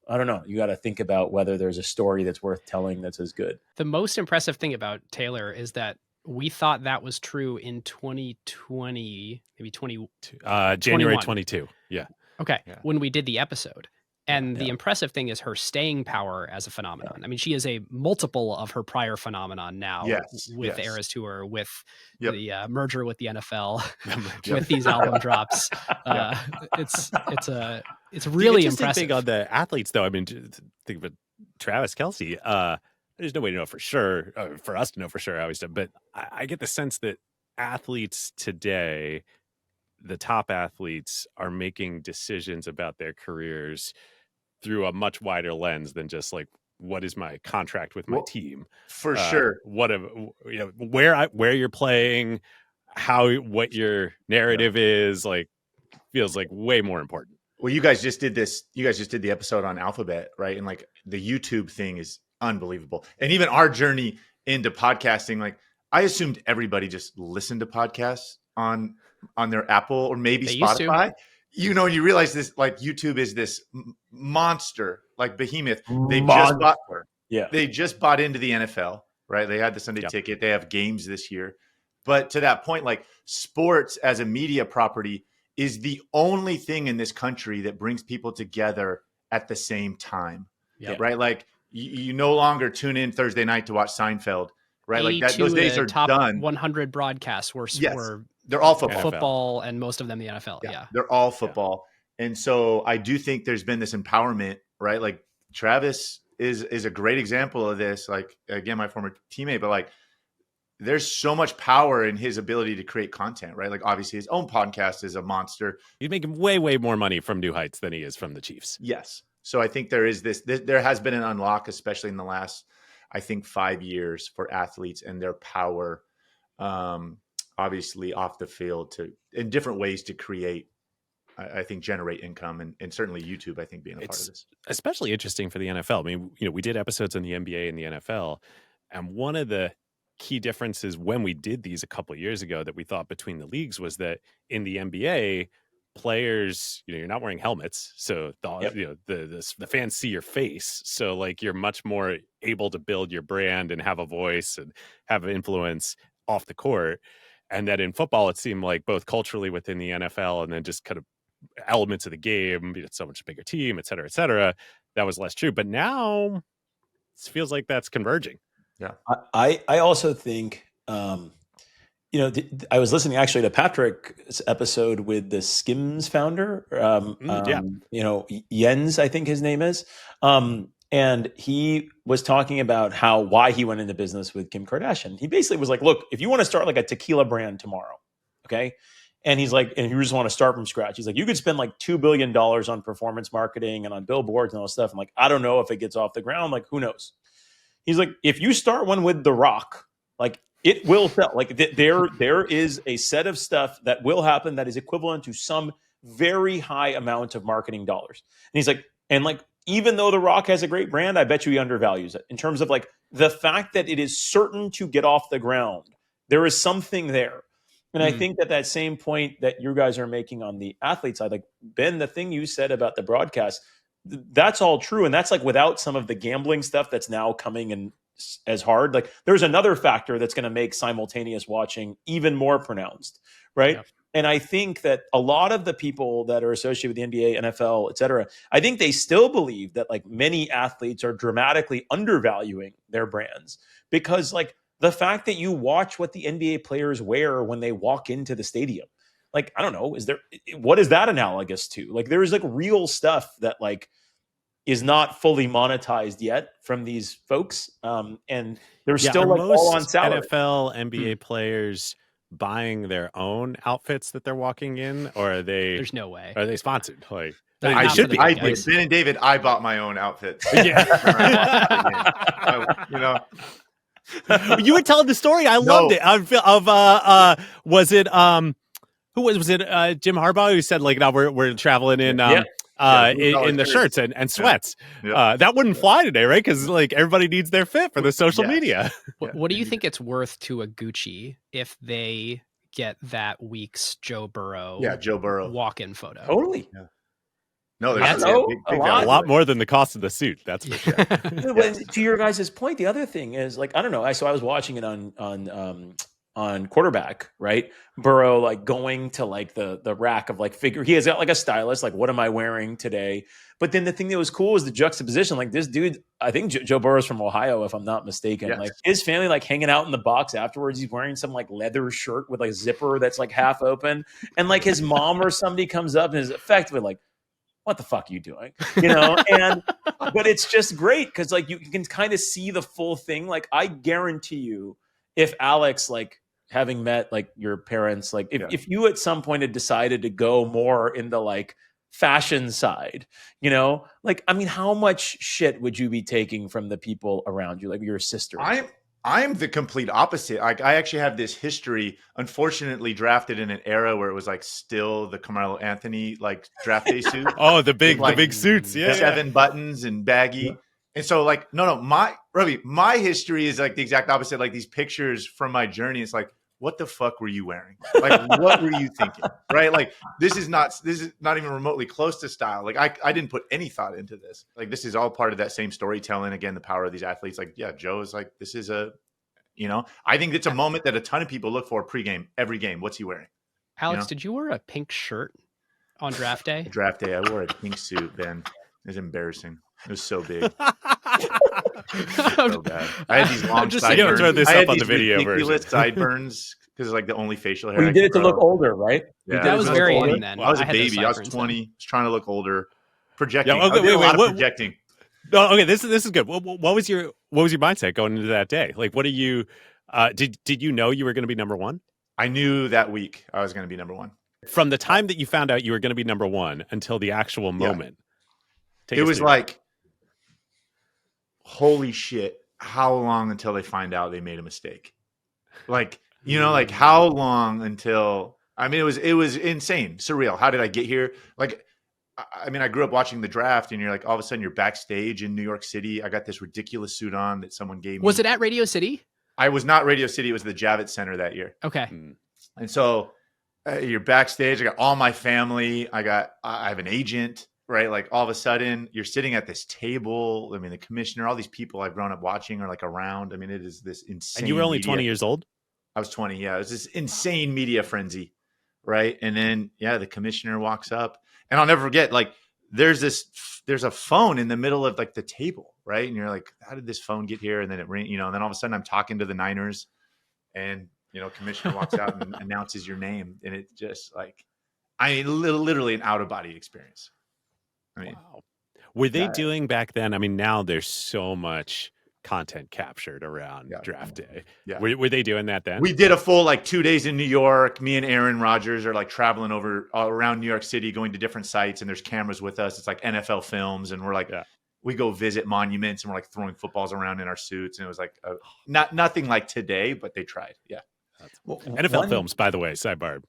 I don't know. You got to think about whether there's a story that's worth telling that's as good. The most impressive thing about Taylor is that we thought that was true in 2020, maybe January 21. 22. Yeah. Okay. Yeah. When we did the episode. And the impressive thing is her staying power as a phenomenon. I mean, she is a multiple of her prior phenomenon now with the Eras Tour, with the merger with the NFL, with these album drops. It's really impressive. Thing on the athletes, though, I mean, think of Travis Kelce. There's no way to know for sure, for us to know for sure, obviously. But I get the sense that athletes today, the top athletes, are making decisions about their careers through a much wider lens than just like, what is my contract with my team? For sure. Where you're playing, what your narrative is, like, feels like way more important. Well, you guys just did this. You guys just did the episode on Alphabet, right? And like the YouTube thing is unbelievable. And even our journey into podcasting, like I assumed everybody just listened to podcasts on their Apple or maybe They Spotify. You realize this, like YouTube is this monster, like behemoth. They just bought into the NFL, right? They had the Sunday ticket. They have games this year. But to that point, like sports as a media property is the only thing in this country that brings people together at the same time, right? Like you no longer tune in Thursday night to watch Seinfeld, right? Like that, those days are top done. 100 broadcasts were they're all football, and most of them the NFL. Yeah. They're all football. And so I do think there's been this empowerment, right? Like Travis is a great example of this. Like, again, my former teammate, but like there's so much power in his ability to create content, right? Like obviously his own podcast is a monster. He's making way, way more money from New Heights than he is from the Chiefs. Yes. So I think there is there has been an unlock, especially in the last, I think, 5 years for athletes and their power, obviously off the field in different ways to create, I think, generate income, and certainly YouTube, I think, being a part of this. Especially interesting for the NFL. I mean, we did episodes on the NBA and the NFL, and one of the key differences when we did these a couple of years ago that we thought between the leagues was that in the NBA, players, you're not wearing helmets, so the fans see your face, so like you're much more able to build your brand and have a voice and have influence off the court. And that in football, it seemed like both culturally within the NFL and then just kind of elements of the game, it's so much bigger team, et cetera, that was less true. But now it feels like that's converging. Yeah. I also think, I was listening actually to Patrick's episode with the Skims founder, Jens, I think his name is. And he was talking about why he went into business with Kim Kardashian. He basically was like, look, if you want to start like a tequila brand tomorrow, okay? And he's like, and you just want to start from scratch. He's like, you could spend like $2 billion on performance marketing and on billboards and all this stuff. I'm like, I don't know if it gets off the ground. Like, who knows? He's like, if you start one with The Rock, like it will sell. Like there is a set of stuff that will happen that is equivalent to some very high amount of marketing dollars. And he's like, even though The Rock has a great brand, I bet you he undervalues it in terms of like the fact that it is certain to get off the ground. There is something there. And I think that same point that you guys are making on the athlete side, like Ben, the thing you said about the broadcast, that's all true. And that's like without some of the gambling stuff that's now coming and as hard. Like there's another factor that's going to make simultaneous watching even more pronounced, right? Yep. And I think that a lot of the people that are associated with the NBA, NFL, et cetera, I think they still believe that like many athletes are dramatically undervaluing their brands, because like the fact that you watch what the NBA players wear when they walk into the stadium, like, I don't know, what is that analogous to? Like there's like real stuff that like is not fully monetized yet from these folks. And there's still like all on salary. NFL, NBA players buying their own outfits that they're walking in, or are they? There's no way. Are they sponsored? Like I should be. Ben and David, I bought my own outfits. Yeah. You know. You were telling the story. I loved it. Was it who was it? Jim Harbaugh, who said like, "No, we're traveling in in the shirts and sweats." Yeah. That wouldn't fly today, right? Because like everybody needs their fit for the social media. What do you think it's worth to a Gucci if they get that week's Joe Burrow walk-in photo? Totally. Yeah. No, That's a lot more than the cost of the suit. That's for sure. To your guys' point, the other thing is like, I don't know. So I was watching it on quarterback, right? Burrow like going to like the rack of like figure. He has got like a stylist. Like, what am I wearing today? But then the thing that was cool was the juxtaposition. Like this dude, I think Joe Burrow's from Ohio, if I'm not mistaken. Yes. Like his family like hanging out in the box afterwards. He's wearing some like leather shirt with like a zipper that's like half open, and like his mom or somebody comes up and is effectively like, what the fuck are you doing? You know? But it's just great because like you can kind of see the full thing. Like I guarantee you, if Alex, like having met like your parents, like if you at some point had decided to go more in the like fashion side, you know, like, I mean, how much shit would you be taking from the people around you? Like your sister? I'm the complete opposite. Like I actually have this history, unfortunately drafted in an era where it was like still the Carmelo Anthony like draft day suit. Oh, the big suits. Yeah. 7 buttons and baggy. Yeah. And so like, my history is like the exact opposite. Like these pictures from my journey, it's like, what the fuck were you wearing? Like, what were you thinking? Right? Like, this is not even remotely close to style. Like, I didn't put any thought into this. Like, this is all part of that same storytelling. Again, the power of these athletes. Like, yeah, Joe is like, this is I think it's a moment that a ton of people look for pregame, every game. What's he wearing? Alex, did you wear a pink shirt on draft day? Draft day, I wore a pink suit, Ben. It was embarrassing. It was so big. So bad. I had these long sideburns. Throw this up on the video ridiculous sideburns because it's like the only facial hair. You did it to look older, right? Yeah, that was very in then. Well, I was a baby. I was 20. I was trying to look older. Projecting. Yeah, okay, wait, projecting. No, okay. This is good. What was your mindset going into that day? Like, what are you? Did you know you were going to be number one? I knew that week I was going to be number one. From the time that you found out you were going to be number one until the actual moment, it was like, holy shit, how long until they find out they made a mistake? Like, like how long until, I mean, it was insane, surreal. How did I get here? Like, I mean, I grew up watching the draft and you're like, all of a sudden you're backstage in New York City. I got this ridiculous suit on that someone gave me. Was it at Radio City? I was not Radio City. It was the Javits Center that year. Okay. And so you're backstage. I got all my family. I have an agent. Right. Like all of a sudden you're sitting at this table. I mean, the commissioner, all these people I've grown up watching are like around. I mean, it is this insane. And you were only 20 years old? I was 20. Yeah. It was this insane media frenzy. Right. And then, the commissioner walks up and I'll never forget, like, there's a phone in the middle of like the table. Right. And you're like, how did this phone get here? And then it ring, and then all of a sudden I'm talking to the Niners and, commissioner walks out and announces your name. And it's just like, literally an out of body experience. I mean, wow. Were they doing back then? I mean, now there's so much content captured around draft day. Yeah. Were they doing that then? We did a full like 2 days in New York. Me and Aaron Rodgers are like traveling around New York City, going to different sites, and there's cameras with us. It's like NFL films, and we're like, we go visit monuments, and we're like throwing footballs around in our suits, and it was like nothing like today, but they tried. Yeah. NFL films, by the way, sidebar,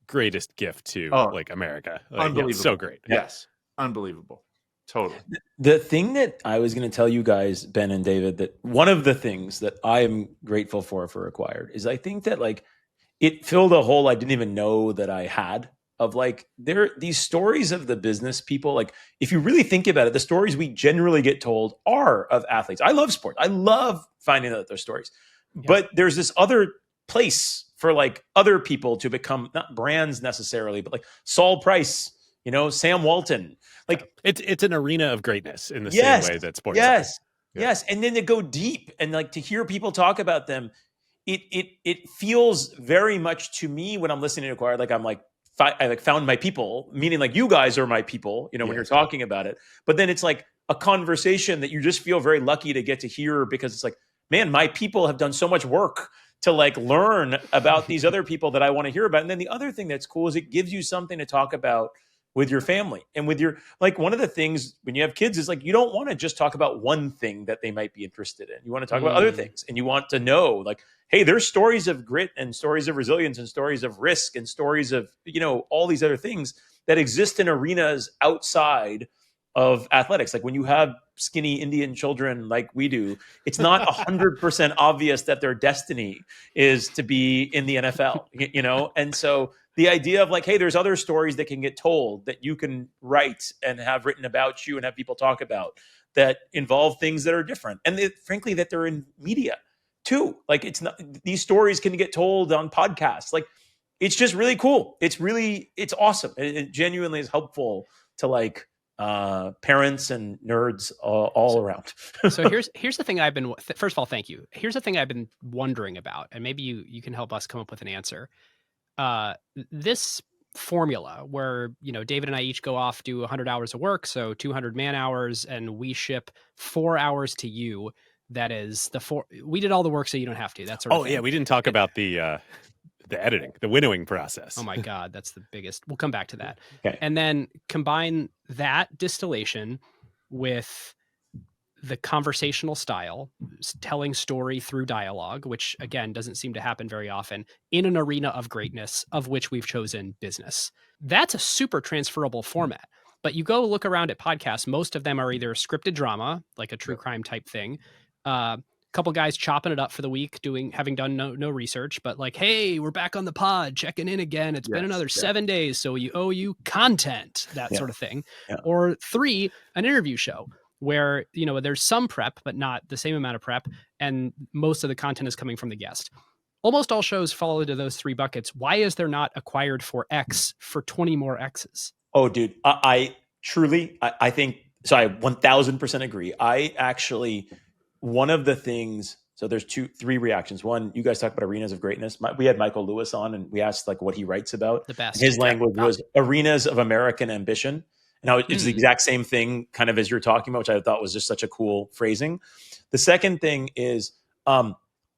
greatest gift to like America. Like, unbelievable. So great. Yes. Unbelievable. Totally. The thing that I was going to tell you guys, Ben and David, that one of the things that I am grateful for Acquired is I think that like it filled a hole I didn't even know that I had. of like these stories of the business people. Like if you really think about it, the stories we generally get told are of athletes. I love sports. I love finding out their stories, but there's this other place for like other people to become not brands necessarily, but like Saul Price, Sam Walton. Like it's an arena of greatness in the yes, same way that sports. Yes. Yes. And then to go deep and like to hear people talk about them, it feels very much to me when I'm listening to Acquired, like I'm like, I like found my people, meaning like you guys are my people, when you're talking about it. But then it's like a conversation that you just feel very lucky to get to hear, because it's like, man, my people have done so much work to like learn about these other people that I want to hear about. And then the other thing that's cool is it gives you something to talk about with your family and with your, like one of the things when you have kids is like, you don't want to just talk about one thing that they might be interested in. You want to talk about other things, and you want to know like, hey, there's stories of grit and stories of resilience and stories of risk and stories of, all these other things that exist in arenas outside of athletics. Like when you have skinny Indian children like we do, it's not 100% obvious that their destiny is to be in the NFL, And so the idea of like, hey, there's other stories that can get told that you can write and have written about you and have people talk about that involve things that are different. And frankly, that they're in media too. Like it's not, these stories can get told on podcasts. Like it's just really cool. It's awesome. It genuinely is helpful to like parents and nerds all around. So here's the thing I've been, first of all, thank you. Here's the thing I've been wondering about, and maybe you can help us come up with an answer. This formula where, David and I each go off, do 100 hours of work, so 200 man hours, and we ship 4 hours to you. That is we did all the work so you don't have to. That sort of thing. Yeah, we didn't talk about the editing, the winnowing process. Oh my God, that's the biggest. We'll come back to that. Okay. And then combine that distillation with the conversational style, telling story through dialogue, which again doesn't seem to happen very often in an arena of greatness, of which we've chosen business. That's a super transferable format. But you go look around at podcasts, most of them are either scripted drama, like a true crime type thing, couple guys chopping it up for the week, having done no research, but like, hey, we're back on the pod, checking in again. It's been another 7 days, so we owe you content, that sort of thing. Yeah. Or 3, an interview show where, there's some prep, but not the same amount of prep, and most of the content is coming from the guest. Almost all shows fall into those 3 buckets. Why is there not Acquired for X for 20 more X's? Oh, dude, I truly think, so I 1000% agree. I actually, one of the things, so there's 3 reactions. One, you guys talk about arenas of greatness. We had Michael Lewis on, and we asked like what he writes about. The best. His language was arenas of American ambition. Now it's the exact same thing kind of as you're talking about, which I thought was just such a cool phrasing. The second thing is, when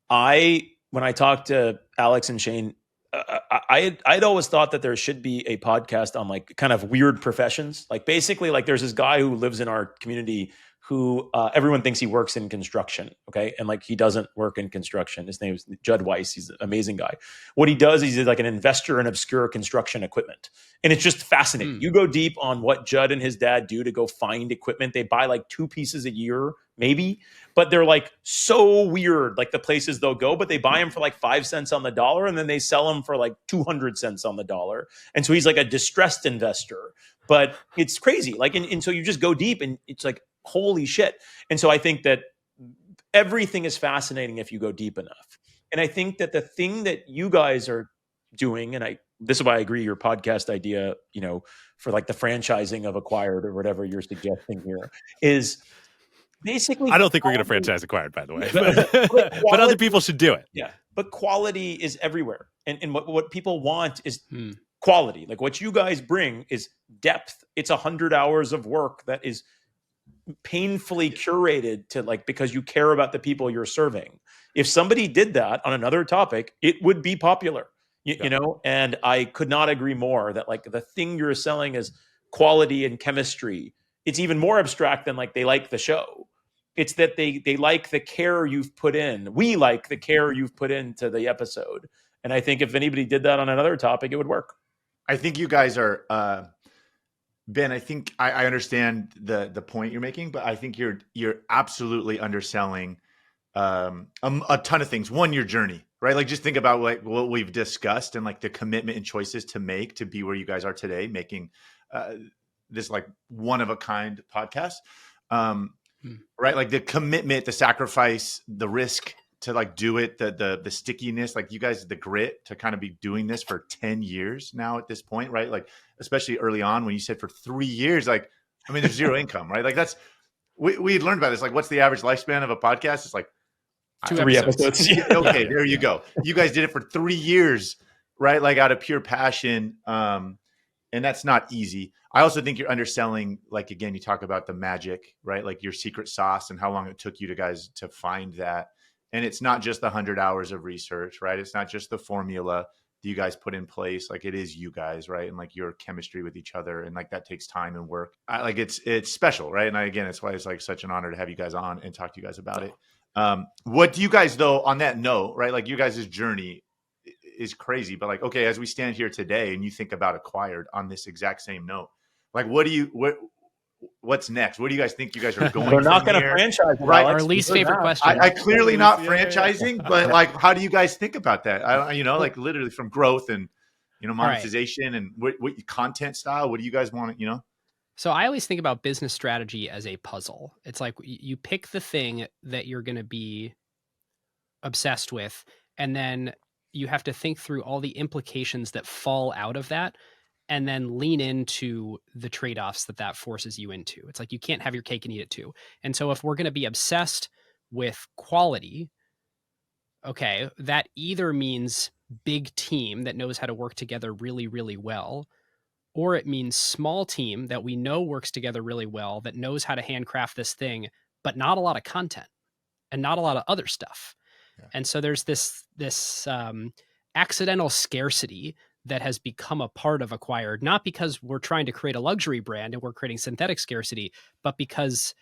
I talked to Alex and Shane, I'd always thought that there should be a podcast on like kind of weird professions. Like basically like there's this guy who lives in our community who everyone thinks he works in construction. Okay. And like, he doesn't work in construction. His name is Judd Weiss. He's an amazing guy. What he does is he's like an investor in obscure construction equipment. And it's just fascinating. You go deep on what Judd and his dad do to go find equipment. They buy like 2 pieces a year, maybe, but they're like so weird, like the places they'll go, but they buy them for like 5 cents on the dollar, and then they sell them for like 200 cents on the dollar. And so he's like a distressed investor, but it's crazy. Like, and so you just go deep and it's like, holy shit. And so I think that everything is fascinating if you go deep enough. And I think that the thing that you guys are doing, and this is why I agree your podcast idea, for like the franchising of Acquired or whatever you're suggesting here, is basically, I don't think we're going to franchise Acquired, by the way, but other people should do it. Yeah. But quality is everywhere. And what people want is quality. Like what you guys bring is depth. It's 100 hours of work that is painfully curated to like, because you care about the people you're serving. If somebody did that on another topic, it would be popular, you know? And I could not agree more that like the thing you're selling is quality and chemistry. It's even more abstract than like, they like the show. It's that they like the care you've put in. We like the care you've put into the episode. And I think if anybody did that on another topic, it would work. I think you guys are, Ben, I think I understand the point you're making, but I think you're absolutely underselling a ton of things. One, your journey. right? Like just think about like what we've discussed and like the commitment and choices to make to be where you guys are today, making this like one of a kind podcast. Right? Like the commitment, the sacrifice, the risk to like do it, the stickiness, like you guys, the grit to kind of be doing this for 10 years now at this point, right? Like especially early on when you said for 3 years, like, I mean, there's zero income, right? Like that's, we had learned about this. Like what's the average lifespan of a podcast? It's like 3 episodes. Okay, there you go. You guys did it for 3 years, right? Like out of pure passion. And that's not easy. I also think you're underselling, like, again, you talk about the magic, right? Like your secret sauce and how long it took you guys to find that. And it's not just the 100 hours of research, right? It's not just the formula that you guys put in place. Like it is you guys, right? And like your chemistry with each other. And like that takes time and work. Like it's special, right? And again, it's why it's like such an honor to have you guys on and talk to you guys about it. What do you guys, though, on that note, right? Like you guys' journey is crazy, but like, okay, as we stand here today and you think about Acquired on this exact same note, like, what's next? What do you guys think you guys are going? We're not going to franchise, right? Our least favorite question. I clearly not franchising, but like, how do you guys think about that? Like literally from growth and, monetization and what content style, what do you guys want to, So I always think about business strategy as a puzzle. It's like you pick the thing that you're going to be obsessed with, and then you have to think through all the implications that fall out of that and then lean into the trade-offs that forces you into. It's like you can't have your cake and eat it too. And so if we're going to be obsessed with quality, okay, that either means big team that knows how to work together really, really well, or it means small team that we know works together really well, that knows how to handcraft this thing, but not a lot of content and not a lot of other stuff. Yeah. And so there's this accidental scarcity that has become a part of Acquired, not because we're trying to create a luxury brand and we're creating synthetic scarcity, but because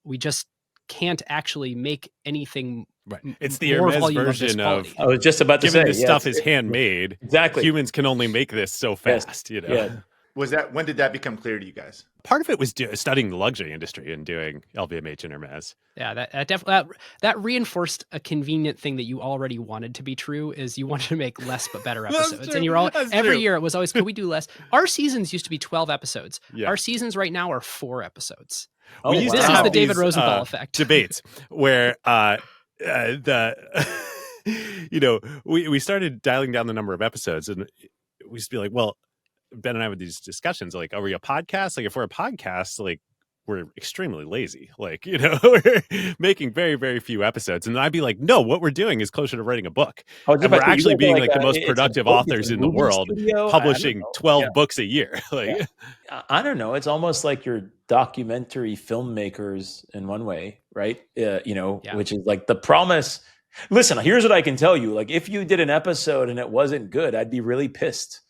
we just can't actually make anything. Right. It's the Hermes version of, I was just about to say, this stuff is handmade. Exactly. Humans can only make this so fast, Yeah. When did that become clear to you guys? Part of it was studying the luxury industry and doing LVMH and Hermes. Yeah, that definitely that reinforced a convenient thing that you already wanted to be true, is you wanted to make less but better episodes. And you're every year it was always, could we do less? Our seasons used to be 12 episodes. Yeah. Our seasons right now are 4 episodes. Oh, this is the David Rosenthal effect. Debates where we started dialing down the number of episodes, and we used to be like, well, Ben and I with these discussions, like, are we a podcast? Like, if we're a podcast, like, we're extremely lazy. Like, we're making very, very few episodes. And I'd be like, no, what we're doing is closer to writing a book. And we're actually being like the most productive authors in the world, publishing 12 books a year. Like, I don't know. It's almost like you're documentary filmmakers in one way, right? Which is like the promise. Listen, here's what I can tell you. Like, if you did an episode and it wasn't good, I'd be really pissed.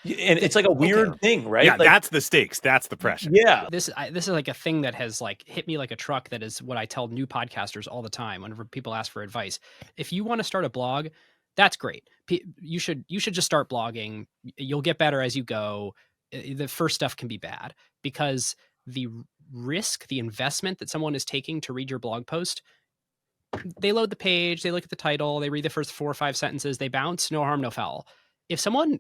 And it's like a weird thing, right? Yeah, like, that's the stakes. That's the pressure. Yeah. This is like a thing that has like hit me like a truck. That is what I tell new podcasters all the time whenever people ask for advice. If you want to start a blog, that's great. You should just start blogging. You'll get better as you go. The first stuff can be bad because the risk, the investment that someone is taking to read your blog post, they load the page, they look at the title, they read the first 4 or 5 sentences, they bounce, no harm, no foul. If someone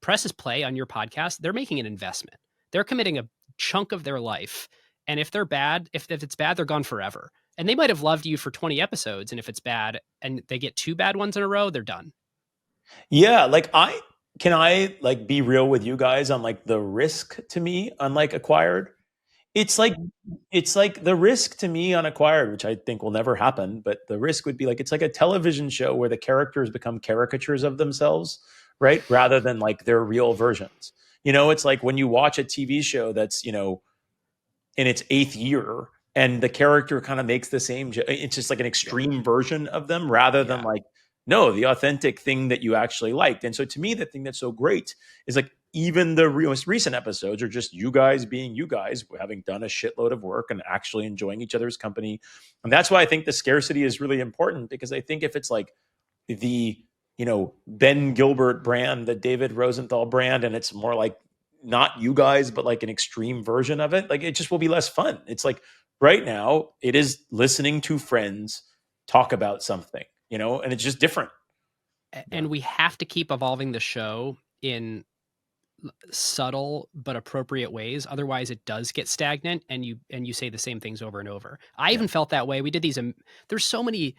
presses play on your podcast, they're making an investment. They're committing a chunk of their life. And if they're bad, if it's bad, they're gone forever. And they might have loved you for 20 episodes. And if it's bad and they get 2 bad ones in a row, they're done. Yeah. Like can I be real with you guys on like the risk to me on like Acquired? It's like the risk to me on Acquired, which I think will never happen. But the risk would be like, it's like a television show where the characters become caricatures of themselves, right? Rather than like their real versions. It's like when you watch a TV show that's, in its 8th year and the character kind of makes the same, it's just like an extreme version of them rather than like, no, the authentic thing that you actually liked. And so to me, the thing that's so great is like, even the most recent episodes are just you guys being you guys, having done a shitload of work and actually enjoying each other's company. And that's why I think the scarcity is really important, because I think if it's like the, Ben Gilbert brand, the David Rosenthal brand, and it's more like not you guys, but like an extreme version of it, like it just will be less fun. It's like right now it is listening to friends talk about something, and it's just different. And we have to keep evolving the show in subtle but appropriate ways. Otherwise it does get stagnant and you say the same things over and over. I even felt that way. We did these, there's so many.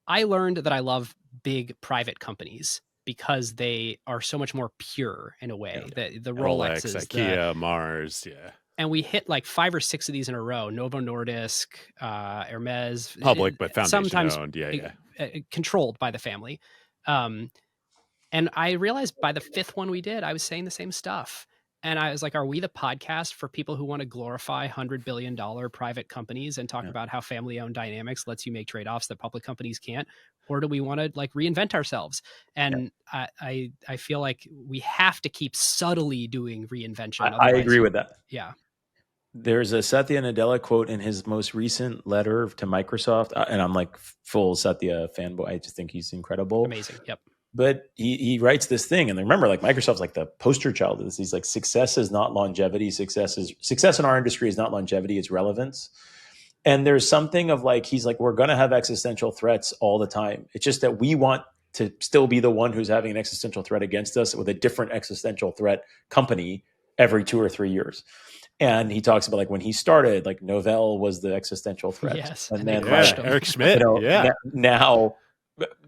I learned that I love big private companies because they are so much more pure in a way. The Rolex, Rolexes, IKEA, Mars, and we hit like 5 or 6 of these in a row. Novo Nordisk, Hermes, public but foundation sometimes owned, controlled by the family. And I realized by the 5th one we did, I was saying the same stuff. And I was like, are we the podcast for people who want to glorify $100 billion private companies and talk about how family-owned dynamics lets you make trade-offs that public companies can't? Or do we want to like reinvent ourselves? And I feel like we have to keep subtly doing reinvention. I agree with that. Yeah. There's a Satya Nadella quote in his most recent letter to Microsoft. And I'm like full Satya fanboy. I just think he's incredible. Amazing. Yep. But he writes this thing, and remember, like Microsoft's like the poster child of this. He's like, success is not longevity. Success in our industry is not longevity, it's relevance. And there's something of like, he's like, we're going to have existential threats all the time. It's just that we want to still be the one who's having an existential threat against us with a different existential threat company every 2 or 3 years. And he talks about like when he started, like Novell was the existential threat. Yes. And then Eric Schmidt. Now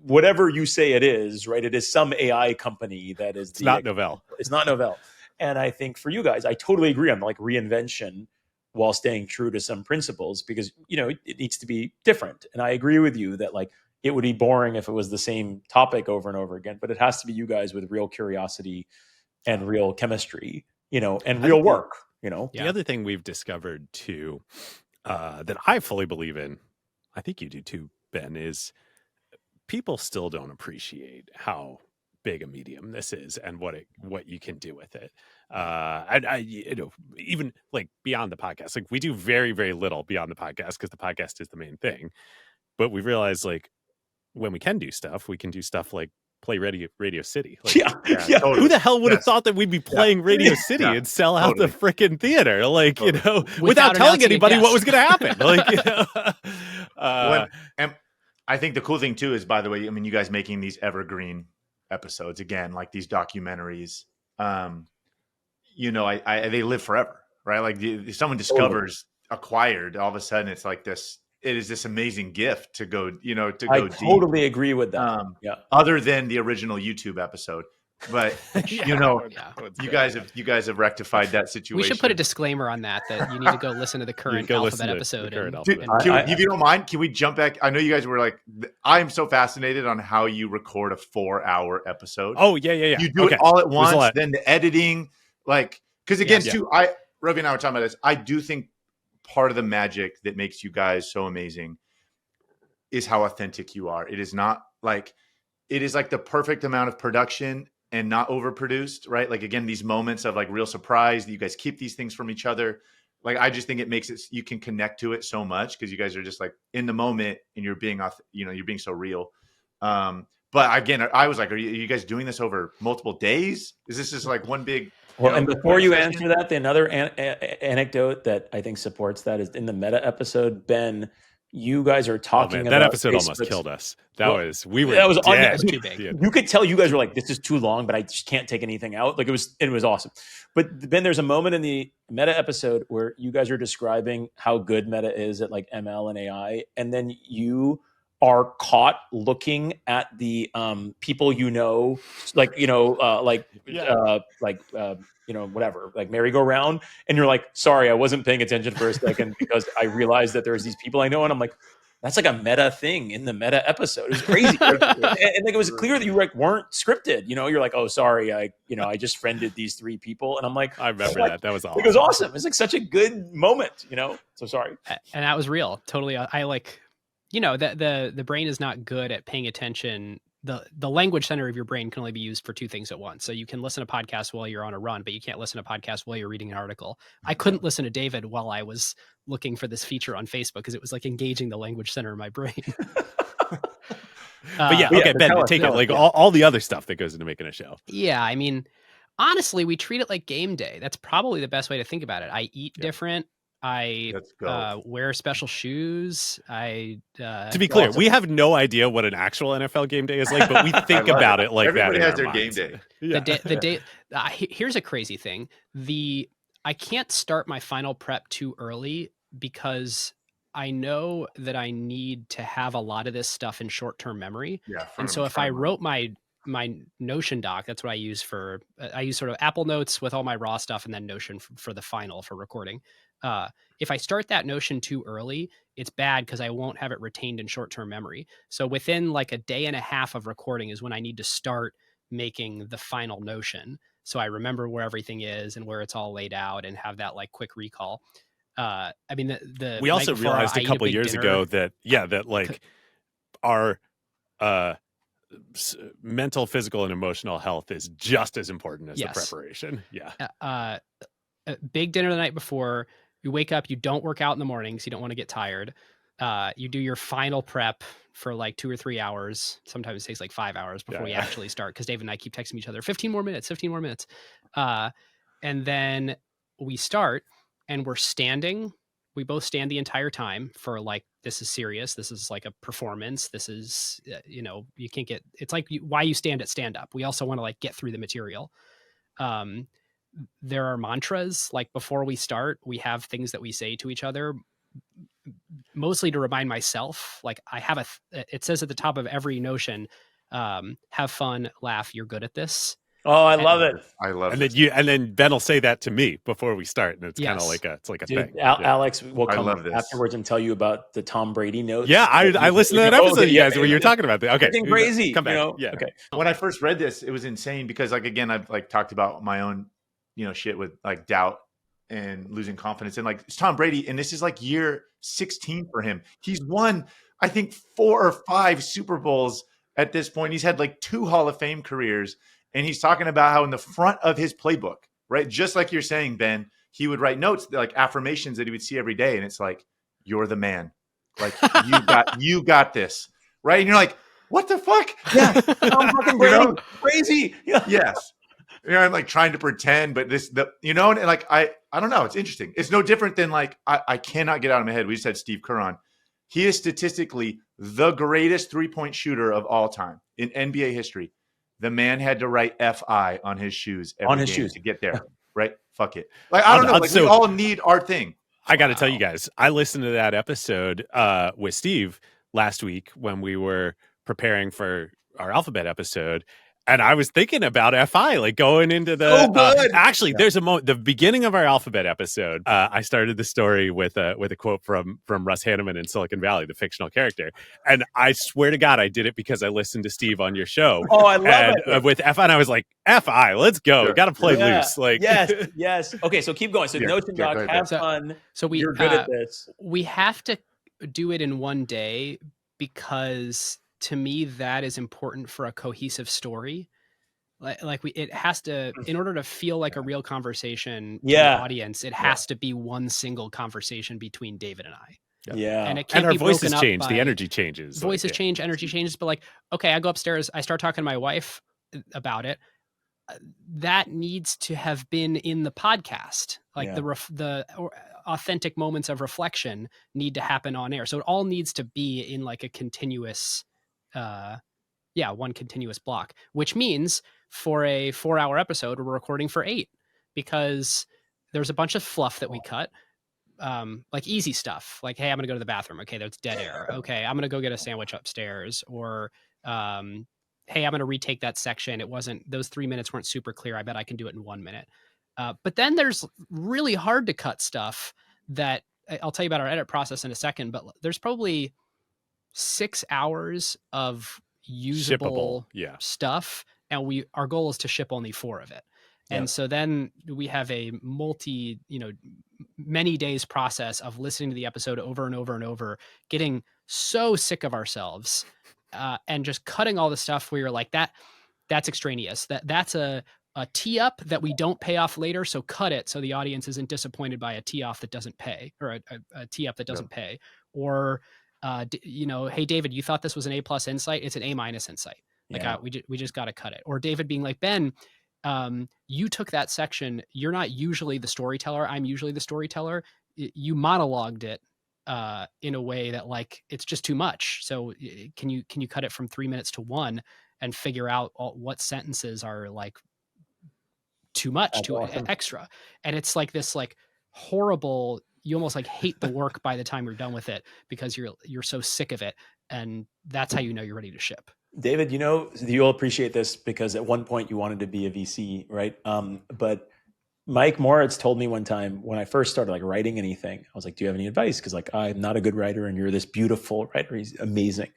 whatever you say it is, right? It is some AI company that is. It's not Novell. It's not Novell. And I think for you guys, I totally agree on like reinvention while staying true to some principles because, it needs to be different. And I agree with you that like it would be boring if it was the same topic over and over again, but it has to be you guys with real curiosity and real chemistry, and real work, The other thing we've discovered too, that I fully believe in, I think you do too, Ben, is people still don't appreciate how big a medium this is and what you can do with it. Even like beyond the podcast, like we do very, very little beyond the podcast because the podcast is the main thing. But we realize like when we can do stuff like play Radio City. Like, totally. Who the hell would have thought that we'd be playing Radio City and sell out the freaking theater? Like, without telling anybody what was going to happen. Like, and I think the cool thing too is, by the way, I mean, you guys making these evergreen episodes again, like these documentaries, they live forever, right? Like if someone discovers Acquired, all of a sudden it's like this. It is this amazing gift to go, go deep. Totally agree with that. Other than the original YouTube episode, but you guys have rectified that situation. We should put a disclaimer on that you need to go listen to the current Alphabet episode. If you don't mind, can we jump back? I know you guys were like, I'm so fascinated on how you record a 4-hour episode. Oh yeah. You do it all at once, then the editing, like, because again, too, Ravi and I were talking about this. I do think part of the magic that makes you guys so amazing is how authentic you are. It is not like, it is like the perfect amount of production and not overproduced, right? Like, again, these moments of like real surprise that you guys keep these things from each other. Like, I just think it makes it, you can connect to it so much because you guys are just like in the moment and you're being, you're being so real. But again, I was like, are you guys doing this over multiple days? Is this just like one big? Well, and before you answer that, the another anecdote that I think supports that is in the meta episode, Ben, you guys are talking about that episode almost killed us. That was too big. You could tell you guys were like, this is too long, but I just can't take anything out. Like it was awesome. But Ben, there's a moment in the meta episode where you guys are describing how good meta is at like ML and AI. And then you are caught looking at the people, whatever, like merry-go-round. And you're like, sorry, I wasn't paying attention for a second because I realized that there's these people I know. And I'm like, that's like a meta thing in the meta episode. It was crazy. and like, it was clear that you like weren't scripted. You're like, oh, sorry. I just friended these 3 people. And I'm like, I remember that. That was awesome. It was awesome. It's like such a good moment, so sorry. And that was real. Totally. I like, the brain is not good at paying attention. The language center of your brain can only be used for 2 things at once. So you can listen to podcasts while you're on a run, but you can't listen to podcasts while you're reading an article. I couldn't listen to David while I was looking for this feature on Facebook because it was like engaging the language center of my brain. But okay, Ben, take it. Like all the other stuff that goes into making a show. Yeah, I mean, honestly, we treat it like game day. That's probably the best way to think about it. I eat different. I Let's go. wear special shoes. To be clear, we have no idea what an actual NFL game day is like, but we think about it like Everybody that. has in their our game minds. day. Yeah. The day. Here's a crazy thing. I can't start my final prep too early because I know that I need to have a lot of this stuff in short-term memory. Yeah. And so if I wrote my Notion doc, that's what I use for, I use sort of Apple Notes with all my raw stuff and then Notion for the final for recording. If I start that Notion too early, it's bad because I won't have it retained in short-term memory. So within like a day and a half of recording is when I need to start making the final Notion. So I remember where everything is and where it's all laid out and have that like quick recall. I mean, we also realized a couple years ago that like our mental, physical, and emotional health is just as important as the preparation. Yeah. Big dinner the night before. You wake up, you don't work out in the mornings. You don't want to get tired. You do your final prep for like 2 or 3 hours. Sometimes it takes like 5 hours before we actually start. Cause Dave and I keep texting each other, 15 more minutes. And then we start and we're standing. We both stand the entire time for like, this is serious. This is like a performance. This is, you can't get, it's like why you stand at stand up. We also want to like get through the material. There are mantras, like before we start, we have things that we say to each other, mostly to remind myself. Like I have it says at the top of every Notion, have fun, laugh, you're good at this. Oh, I love it. I love it. And and then Ben will say that to me before we start. And it's kind of like a thing. Alex will come afterwards and tell you about the Tom Brady notes. Yeah, I listened to that episode, you guys, where you're talking about that. Okay. It's crazy. Come back. Okay. When I first read this, it was insane because like, again, I've like talked about my own, shit with like doubt and losing confidence. And like it's Tom Brady. And this is like year 16 for him. He's won, I think 4 or 5 Super Bowls at this point. He's had like 2 Hall of Fame careers. And he's talking about how in the front of his playbook, right? Just like you're saying, Ben, he would write notes, like affirmations that he would see every day. And it's like, you're the man. Like you got this. Right. And you're like, what the fuck? Yeah. Tom fucking Brady. Crazy. Yeah. Yes. I'm like trying to pretend, but and like, I don't know. It's interesting. It's no different than like, I cannot get out of my head. We just had Steve Kerr on. He is statistically the greatest 3-point shooter of all time in NBA history. The man had to write FI on his shoes every game to get there, right? Fuck it. Like, I don't know. Like, we all need our thing. I got to tell you guys, I listened to that episode with Steve last week when we were preparing for our alphabet episode. And I was thinking about FI, like going into the. Actually, there's a moment. The beginning of our alphabet episode, I started the story with a quote from Russ Hanneman in Silicon Valley, the fictional character. And I swear to God, I did it because I listened to Steve on your show. Oh, I love it. With FI, and I was like, FI, let's go. Sure. Got to play loose. Like yes. Okay, so keep going. So Notion doc, have fun. So you're good at this. We have to do it in one day because, to me, that is important for a cohesive story. It has to, in order to feel like a real conversation to the audience, it has to be one single conversation between David and I. Yeah. And it can't our be voices change, the energy changes. Voices change, energy changes. But like, okay, I go upstairs, I start talking to my wife about it. That needs to have been in the podcast. Like the authentic moments of reflection need to happen on air. So it all needs to be in like a continuous, one continuous block, which means for a 4-hour episode, we're recording for 8 because there's a bunch of fluff that we cut. Like easy stuff, like, hey, I'm gonna go to the bathroom. Okay, that's dead air. Okay, I'm gonna go get a sandwich upstairs. Or hey, I'm gonna retake that section. Those 3 minutes weren't super clear. I bet I can do it in 1 minute. But then there's really hard to cut stuff that I'll tell you about our edit process in a second, but there's probably 6 hours of usable stuff. And our goal is to ship only 4 of it. And so then we have a many days process of listening to the episode over and over and over, getting so sick of ourselves, and just cutting all the stuff where you're like, that's extraneous. That's a tee up that we don't pay off later. So cut it so the audience isn't disappointed by a tee off that doesn't pay, or a tee up that doesn't pay. Or, hey, David, you thought this was an A+ insight. It's an A- insight. Like, we just got to cut it. Or David being like, Ben, You took that section. You're not usually the storyteller. I'm usually the storyteller. You monologued it in a way that like it's just too much. So can you cut it from 3 minutes to 1 and figure out what sentences are like too much, That's too awesome. extra? And it's like this like horrible. You almost like hate the work by the time you're done with it because you're so sick of it, and that's how you know you're ready to ship. David, you know, you'll appreciate this because at one point you wanted to be a VC, right? But Mike Moritz told me one time when I first started like writing anything, I was like, do you have any advice? Because like, I'm not a good writer and you're this beautiful writer. He's amazing.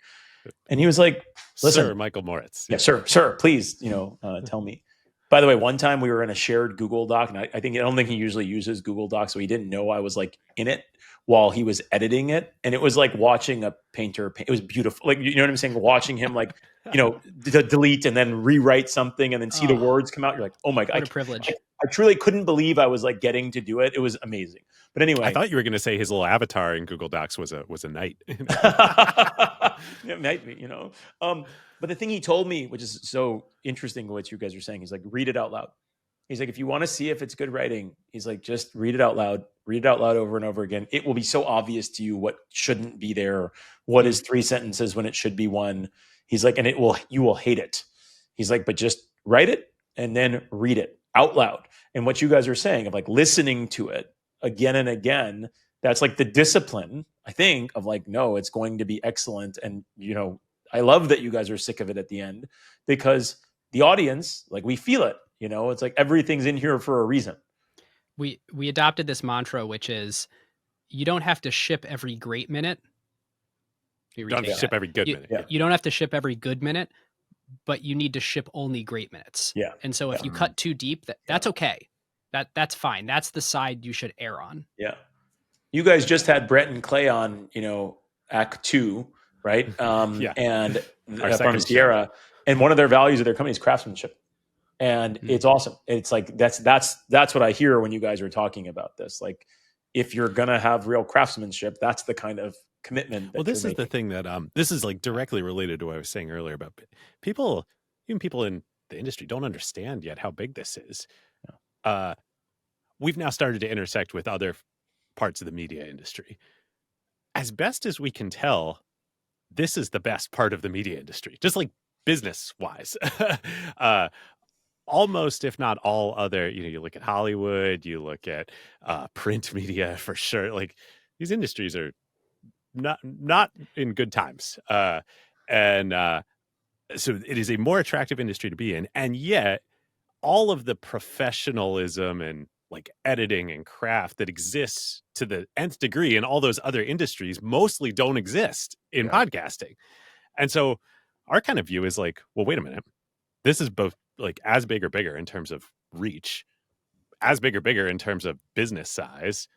And he was like, listen, Sir Michael Moritz. Yeah, sir, please, tell me. By the way, one time we were in a shared Google Doc, and I don't think he usually uses Google Docs, so he didn't know I was like in it while he was editing it, and it was like watching a painter paint. It was beautiful, like you know what I'm saying. Watching him like delete and then rewrite something, and then see the words come out. You're like, oh my god, what a privilege! I truly couldn't believe I was like getting to do it. It was amazing. But anyway, I thought you were going to say his little avatar in Google Docs was a knight. It might be, But the thing he told me, which is so interesting, what you guys are saying, he's like, read it out loud. He's like, if you want to see if it's good writing, he's like, just read it out loud over and over again. It will be so obvious to you what shouldn't be there, what is 3 sentences when it should be 1. He's like, and you will hate it. He's like, but just write it and then read it out loud. And what you guys are saying of like listening to it again and again, that's like the discipline, I think, of like, no, it's going to be excellent. And, I love that you guys are sick of it at the end because the audience, like we feel it, it's like everything's in here for a reason. We adopted this mantra, which is you don't have to ship every great minute. You don't have to ship every good minute. Yeah. You don't have to ship every good minute, but you need to ship only great minutes. Yeah. And so if you cut too deep, that's okay. That's fine. That's the side you should err on. Yeah. You guys just had Brett and Clay on, Act 2, right? And from Sierra, and one of their values of their company is craftsmanship. And it's awesome. It's like, that's what I hear when you guys are talking about this. Like, if you're going to have real craftsmanship, that's the kind of commitment. Well, this is the thing that, this is like directly related to what I was saying earlier about people, even people in the industry don't understand yet how big this is. Yeah. We've now started to intersect with other parts of the media industry. As best as we can tell, this is the best part of the media industry, just like business wise. Almost, if not all other, you look at Hollywood, you look at print media for sure. Like these industries are not in good times. So it is a more attractive industry to be in. And yet all of the professionalism and like editing and craft that exists to the nth degree in all those other industries mostly don't exist in podcasting. And so our kind of view is like, well, wait a minute. This is both like as big or bigger in terms of reach, as big or bigger in terms of business size.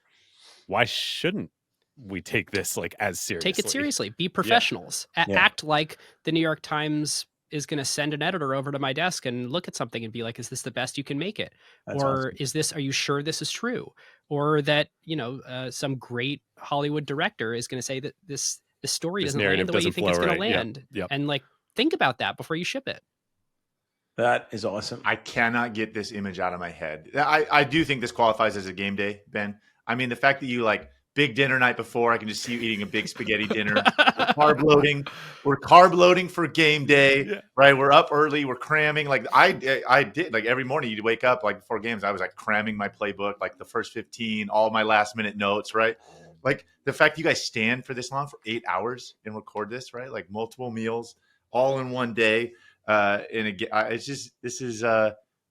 Why shouldn't we take this like as seriously? Take it seriously. Be professionals. Act like the New York Times is going to send an editor over to my desk and look at something and be like, is this the best you can make it? That's or awesome. are you sure this is true? Or that, some great Hollywood director is going to say that this story doesn't land the way you think it's going to land. Yep. And like, think about that before you ship it. That is awesome. I cannot get this image out of my head. I do think this qualifies as a game day, Ben. I mean, the fact that you like big dinner night before, I can just see you eating a big spaghetti dinner. We're carb loading for game day, right? We're up early. We're cramming. Like I did like every morning you'd wake up like before games. I was like cramming my playbook, like the first 15, all my last minute notes, right? Like the fact you guys stand for this long for 8 hours and record this, right? Like multiple meals all in one day. It's just, this is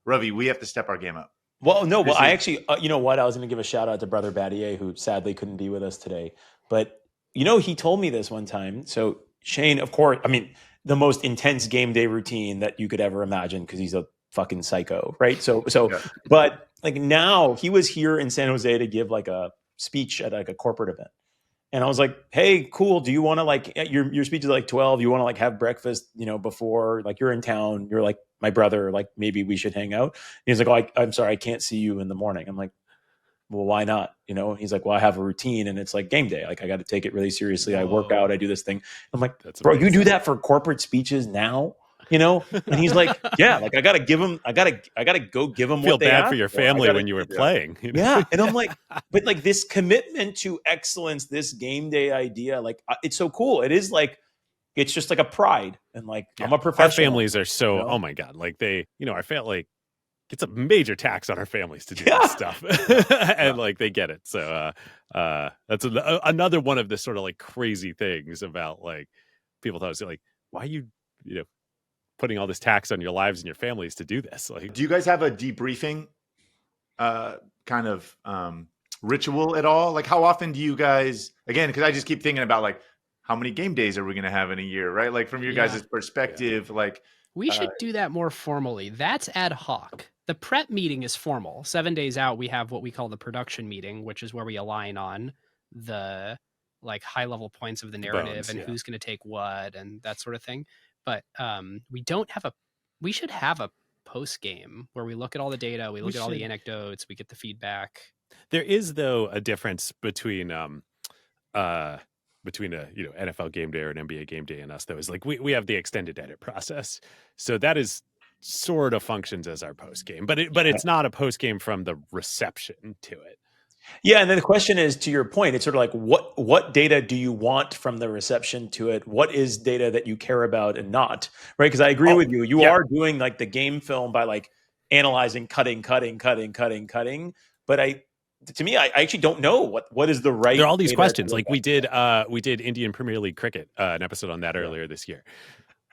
Ravi, we have to step our game up. Well, no, I actually, you know what? I was going to give a shout out to Brother Battier, who sadly couldn't be with us today. But, he told me this one time. So Shane, of course, I mean, the most intense game day routine that you could ever imagine because he's a fucking psycho, right? So, but like now he was here in San Jose to give like a speech at like a corporate event. And I was like, hey, cool. Do you want to like, your speech is like 12. You want to like have breakfast, before, like you're in town, you're like my brother, like maybe we should hang out. And he's like, oh, I'm sorry, I can't see you in the morning. I'm like, well, why not? He's like, well, I have a routine and it's like game day. Like I got to take it really seriously. I work out, I do this thing. I'm like, bro, you do that for corporate speeches now? you know? And he's like, yeah, like I gotta go give them Feel what they bad asked for your for. I family gotta, when you were playing. You know? yeah. And I'm like, but like this commitment to excellence, this game day idea, like it's so cool. It is like, it's just like a pride. And like, Yeah. I'm a professional. Our families are so, you know? oh my God. Like they, I felt like it's a major tax on our families to do this stuff. And like they get it. So that's another one of the sort of like crazy things about like people thought it was like, why are you, putting all this tax on your lives and your families to do this? Like, do you guys have a debriefing kind of ritual at all? Like how often do you guys, again, because I just keep thinking about like how many game days are we going to have in a year, right? Like from your guys' perspective, like we should do that more formally. That's ad hoc. The prep meeting is formal. 7 days out, we have what we call the production meeting, which is where we align on the like high level points of the narrative and who's going to take what and that sort of thing. But we should have a post game where we look at all the data, we look at all the anecdotes, we get the feedback. There is though a difference between a NFL game day or an NBA game day and us though, is like we have the extended edit process. So that is sort of functions as our post game, but it's not a post game from the reception to it. Yeah, and then the question is, to your point, it's sort of like what data do you want from the reception to it? What is data that you care about and not, right? Because I agree with you. You are doing like the game film by like analyzing, cutting. But to me, I actually don't know what is the right. There are all these questions. Like we did Indian Premier League cricket, an episode on that earlier this year.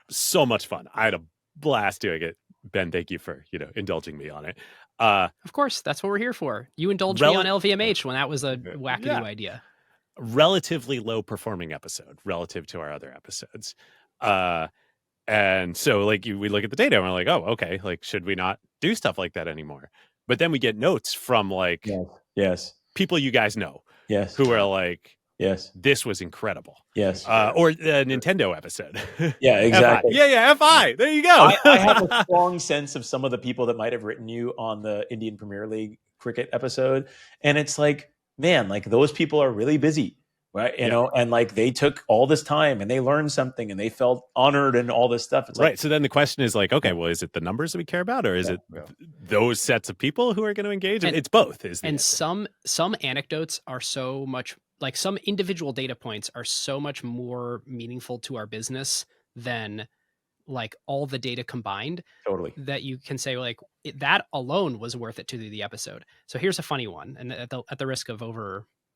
So much fun. I had a blast doing it. Ben, thank you for indulging me on it. Of course, that's what we're here for. You indulged me on LVMH when that was a wackadoo idea. Relatively low performing episode relative to our other episodes. And so like we look at the data and we're like, oh, okay, like should we not do stuff like that anymore? But then we get notes from like people you guys know who are like, this was incredible. Or the Nintendo episode. Yeah, exactly. FI. There you go. I have a strong sense of some of the people that might have written you on the Indian Premier League cricket episode. And it's like, man, like those people are really busy, right? You know, and like they took all this time and they learned something and they felt honored and all this stuff. It's right. So then the question is like, okay, well, is it the numbers that we care about or is it those sets of people who are going to engage? And it's both. Some anecdotes are so much like some individual data points are so much more meaningful to our business than like all the data combined. Totally. That you can say like that alone was worth it to the episode. So here's a funny one, and at the risk of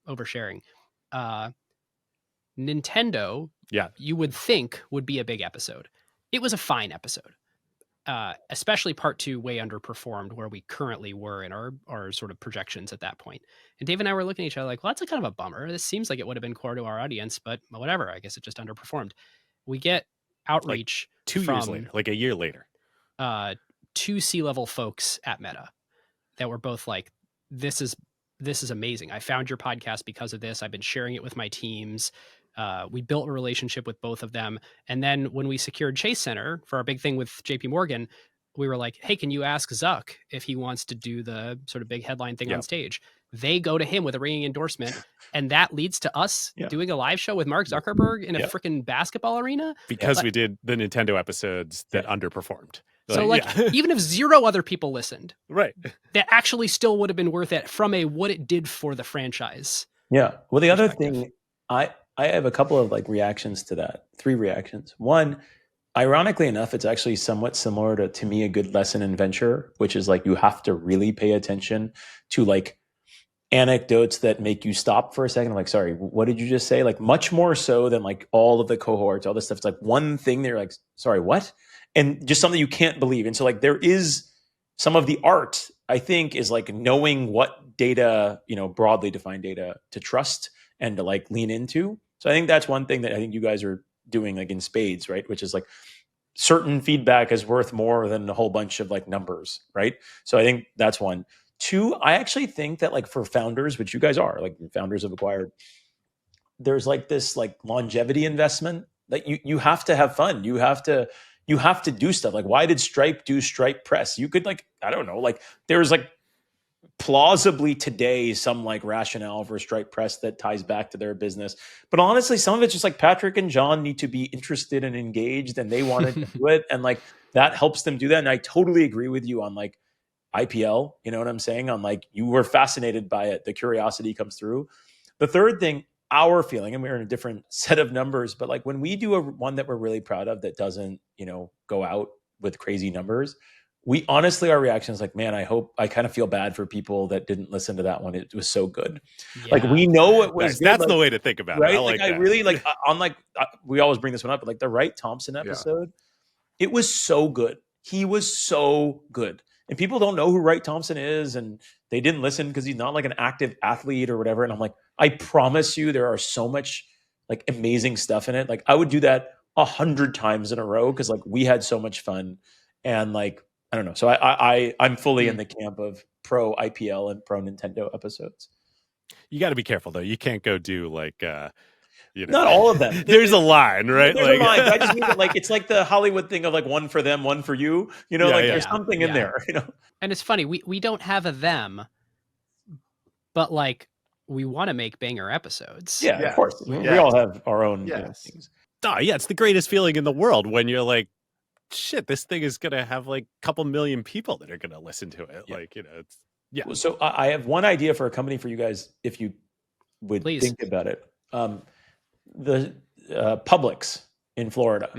oversharing, Nintendo, you would think would be a big episode. It was a fine episode. Especially part 2 way underperformed where we currently were in our sort of projections at that point. And Dave and I were looking at each other like, well, that's a kind of a bummer. This seems like it would have been core to our audience, but whatever. I guess it just underperformed. We get outreach like 2 years later, like a year later. 2 C-level folks at Meta that were both like, this is amazing. I found your podcast because of this. I've been sharing it with my teams. We built a relationship with both of them. And then when we secured Chase Center for our big thing with JP Morgan, we were like, hey, can you ask Zuck if he wants to do the sort of big headline thing on stage? They go to him with a ringing endorsement. And that leads to us doing a live show with Mark Zuckerberg in a freaking basketball arena. Because we did the Nintendo episodes that underperformed. So even if 0 other people listened, right, that actually still would have been worth it from a what it did for the franchise. Yeah. Well, the other thing, I have a couple of like reactions to that. 3 reactions. One, ironically enough, it's actually somewhat similar to me, a good lesson in venture, which is like you have to really pay attention to like anecdotes that make you stop for a second. I'm like, sorry, what did you just say? Like much more so than like all of the cohorts, all this stuff. It's like one thing they're like, sorry, what? And just something you can't believe. And so like there is some of the art, I think, is like knowing what data, broadly defined data to trust and to like lean into. So I think that's one thing that I think you guys are doing like in spades, right? Which is like certain feedback is worth more than a whole bunch of like numbers, right? So I think that's one. 2, I actually think that like for founders, which you guys are, like founders have acquired, there's like this like longevity investment that you have to have fun. You have to do stuff. Like why did Stripe do Stripe Press? You could like, I don't know, like there's like plausibly today some like rationale for Stripe Press that ties back to their business. But honestly, some of it's just like Patrick and John need to be interested and engaged, and they wanted to do it. And like that helps them do that. And I totally agree with you on like IPL, you know what I'm saying? On like, you were fascinated by it. The curiosity comes through. The third thing, our feeling, and we're in a different set of numbers, but like when we do one that we're really proud of that doesn't, go out with crazy numbers, we honestly, our reaction is like, man, I kind of feel bad for people that didn't listen to that one. It was so good. Yeah. Like we know it was good. That's like, the way to think about right? it. I like that. I really like, we always bring this one up, but like the Wright Thompson episode, it was so good. He was so good. And people don't know who Wright Thompson is, and they didn't listen because he's not like an active athlete or whatever. And I'm like, I promise you, there are so much like amazing stuff in it. Like I would do that 100 times in a row because like we had so much fun. And like, I don't know. So I'm fully in the camp of pro IPL and pro Nintendo episodes. You got to be careful though. You can't go do like, not all of them. There's a line, right? There's a line, but I just mean that like it's like the Hollywood thing of like one for them, one for you. There's something in there. And it's funny, we don't have a them, but like we want to make banger episodes. Yeah, of course. We all have our own things. Oh, yeah, it's the greatest feeling in the world when you're like, shit, this thing is gonna have like a couple million people that are gonna listen to it. Yeah. Like, it's So I have one idea for a company for you guys, if you would think about it. The Publix in Florida.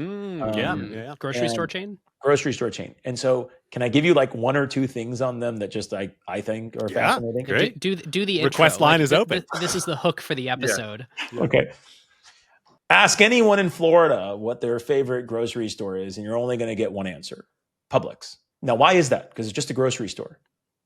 Grocery store chain. Grocery store chain. And so, can I give you like one or two things on them that just I think are fascinating? Great. Do the request intro. line is open. This is the hook for the episode. Yeah. Okay. Ask anyone in Florida what their favorite grocery store is, and you're only going to get one answer: Publix. Now, why is that? Because it's just a grocery store.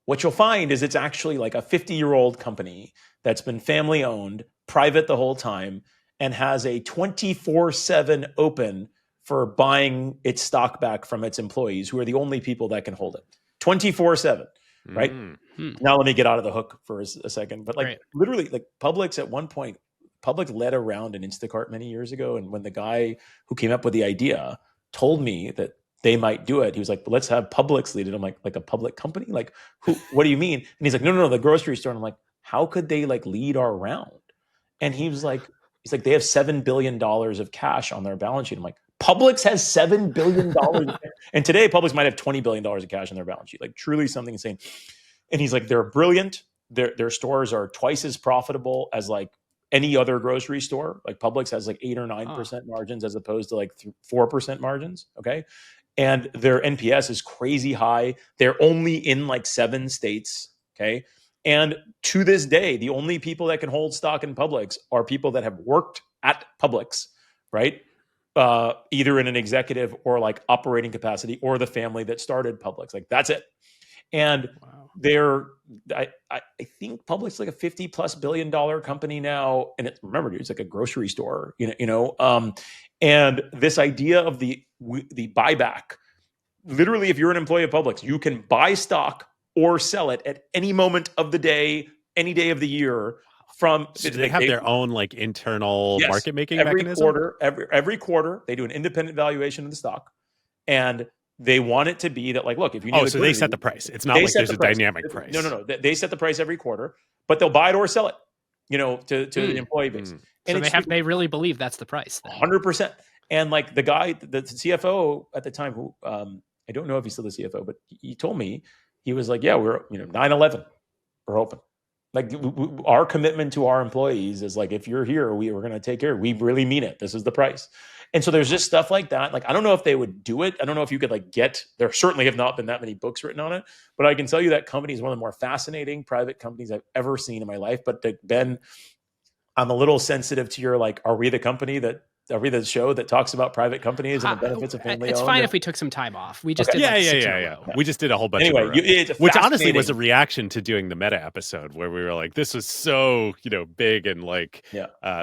What you'll find is it's actually like a 50-year-old company that's been family owned, private the whole time, and has a 24/7 open for buying its stock back from its employees, who are the only people that can hold it. 24/7, right? Now let me get out of the hook for a second. But like literally, like Publix at one point, Publix led around an Instacart many years ago. And when the guy who came up with the idea told me that they might do it, he was like, let's have Publix lead it. I'm like a public company? Like, what do you mean? And he's like, no, the grocery store. And I'm like, how could they like lead our round? And he's like, they have $7 billion of cash on their balance sheet. I'm like, Publix has $7 billion. And today Publix might have $20 billion of cash on their balance sheet. Like truly something insane. And he's like, they're brilliant. Their stores are twice as profitable as like any other grocery store. Like Publix has like 8 or 9% margins as opposed to like 4% margins. Okay. And their NPS is crazy high. They're only in like 7 states. Okay. And to this day, the only people that can hold stock in Publix are people that have worked at Publix, right? Either in an executive or like operating capacity, or the family that started Publix. Like that's it. And I think Publix is like a $50+ billion company now. And remember, dude, it's like a grocery store, and this idea of the buyback, literally, if you're an employee of Publix, you can buy stock or sell it at any moment of the day, any day of the year. So they have their own like internal market making mechanism? Every quarter, they do an independent valuation of the stock, and they want it to be that like, look, if you need so they set the price. It's not like there's a dynamic price. No. They set the price every quarter, but they'll buy it or sell it, to the employee base. And so they really believe that's the price. 100%. And like the guy, the CFO at the time, who I don't know if he's still the CFO, but he told me, he was like, yeah, we're 9/11, we're open. Like our commitment to our employees is like, if you're here, we're going to take care. We really mean it. This is the price. And so there's just stuff like that. Like, I don't know if they would do it. I don't know if you could like there certainly have not been that many books written on it, but I can tell you that company is one of the more fascinating private companies I've ever seen in my life. But Ben, I'm a little sensitive to your like, are we the show that talks about private companies and the benefits of family owned? It's fine if we took some time off. We just did We just did a whole bunch of which honestly was a reaction to doing the meta episode where we were like, this was so big and like we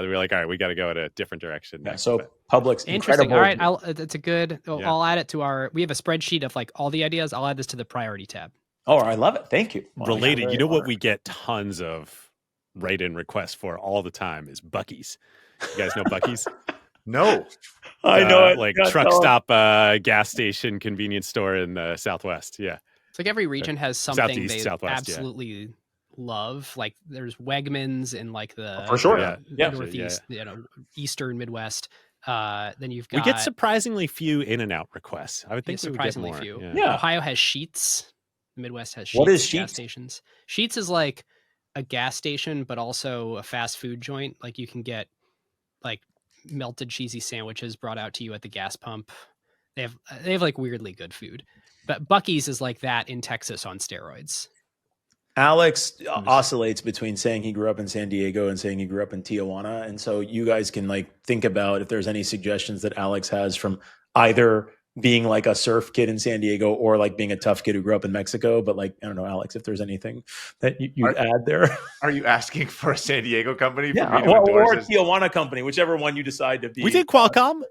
were like, all right, we got to go in a different direction. So Publix, interesting. All right, it's a good. I'll add it to we have a spreadsheet of like all the ideas. I'll add this to the priority tab. Oh, I love it. Thank you. Related, what we get tons of write-in requests for all the time is Buc-ee's. You guys know Buc-ee's? No, I know it. Like truck stop, gas station, convenience store in the Southwest. Yeah. It's like every region has something Southeast, they Southwest, absolutely love. Like there's Wegmans in like the For sure. Northeast, Eastern Midwest. Then you've got we get surprisingly few In-N-Out requests. I would think we would get surprisingly more. few. Yeah. Ohio has Sheetz. The Midwest has Sheetz. What is gas Sheetz? stations. Sheetz is like a gas station, but also a fast food joint. Like you can get like melted cheesy sandwiches brought out to you at the gas pump. They have like weirdly good food. But Buc-ee's is like that in Texas on steroids. Alex oscillates between saying he grew up in San Diego and saying he grew up in Tijuana. And so you guys can like think about if there's any suggestions that Alex has from either being like a surf kid in San Diego or like being a tough kid who grew up in Mexico. But like, I don't know, Alex, if there's anything that you'd add there. Are you asking for a San Diego company? Yeah, for me to or a endorse? Tijuana company, whichever one you decide to be. We did Qualcomm.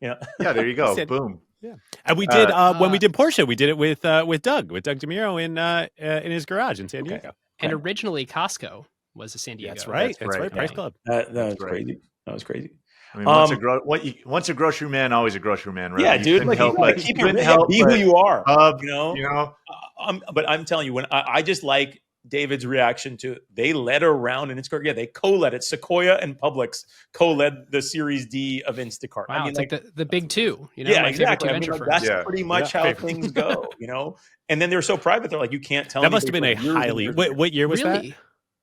Yeah. Yeah, there you go. Boom. Yeah, and we did when we did Porsche, we did it with Doug DeMiro in his garage in San Diego. And originally Costco was a San Diego. That's right. That's right. Price Club. That was crazy. That was crazy. I mean, once a grocery man, always a grocery man. Right? Yeah, dude. Like, keep your be who you are. But I'm telling you, when I just like David's reaction to they led around in Instacart. Yeah, they co-led it. Sequoia and Publix co-led the Series D of Instacart. Wow, I mean, it's like the big two. You know, yeah, my exactly. favorite two venture that's firms. pretty much how things go. You know, and then they're so private. They're like, you can't tell. That must have been a highly. What year was that?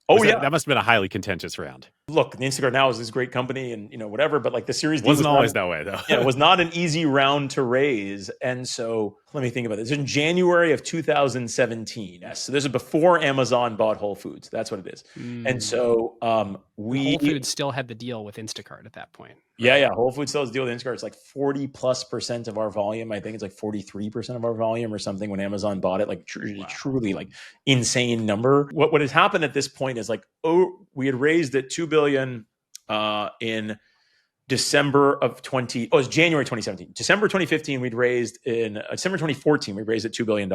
Oh yeah, that must have been a highly contentious round. Look, the Instacart now is this great company, and whatever. But like the Series D wasn't always that way, though. Yeah, it was not an easy round to raise. And so let me think about this. In January of 2017, yes. So this is before Amazon bought Whole Foods. That's what it is. And so Whole Foods still had the deal with Instacart at that point. Yeah. Whole Foods still has a deal with Instacart. It's like 40+% of our volume. I think it's like 43% of our volume or something when Amazon bought it. Like truly like insane number. What has happened at this point is like, we had raised at $2 billion in December of it was January 2017. December 2015, December 2014, we raised at $2 billion.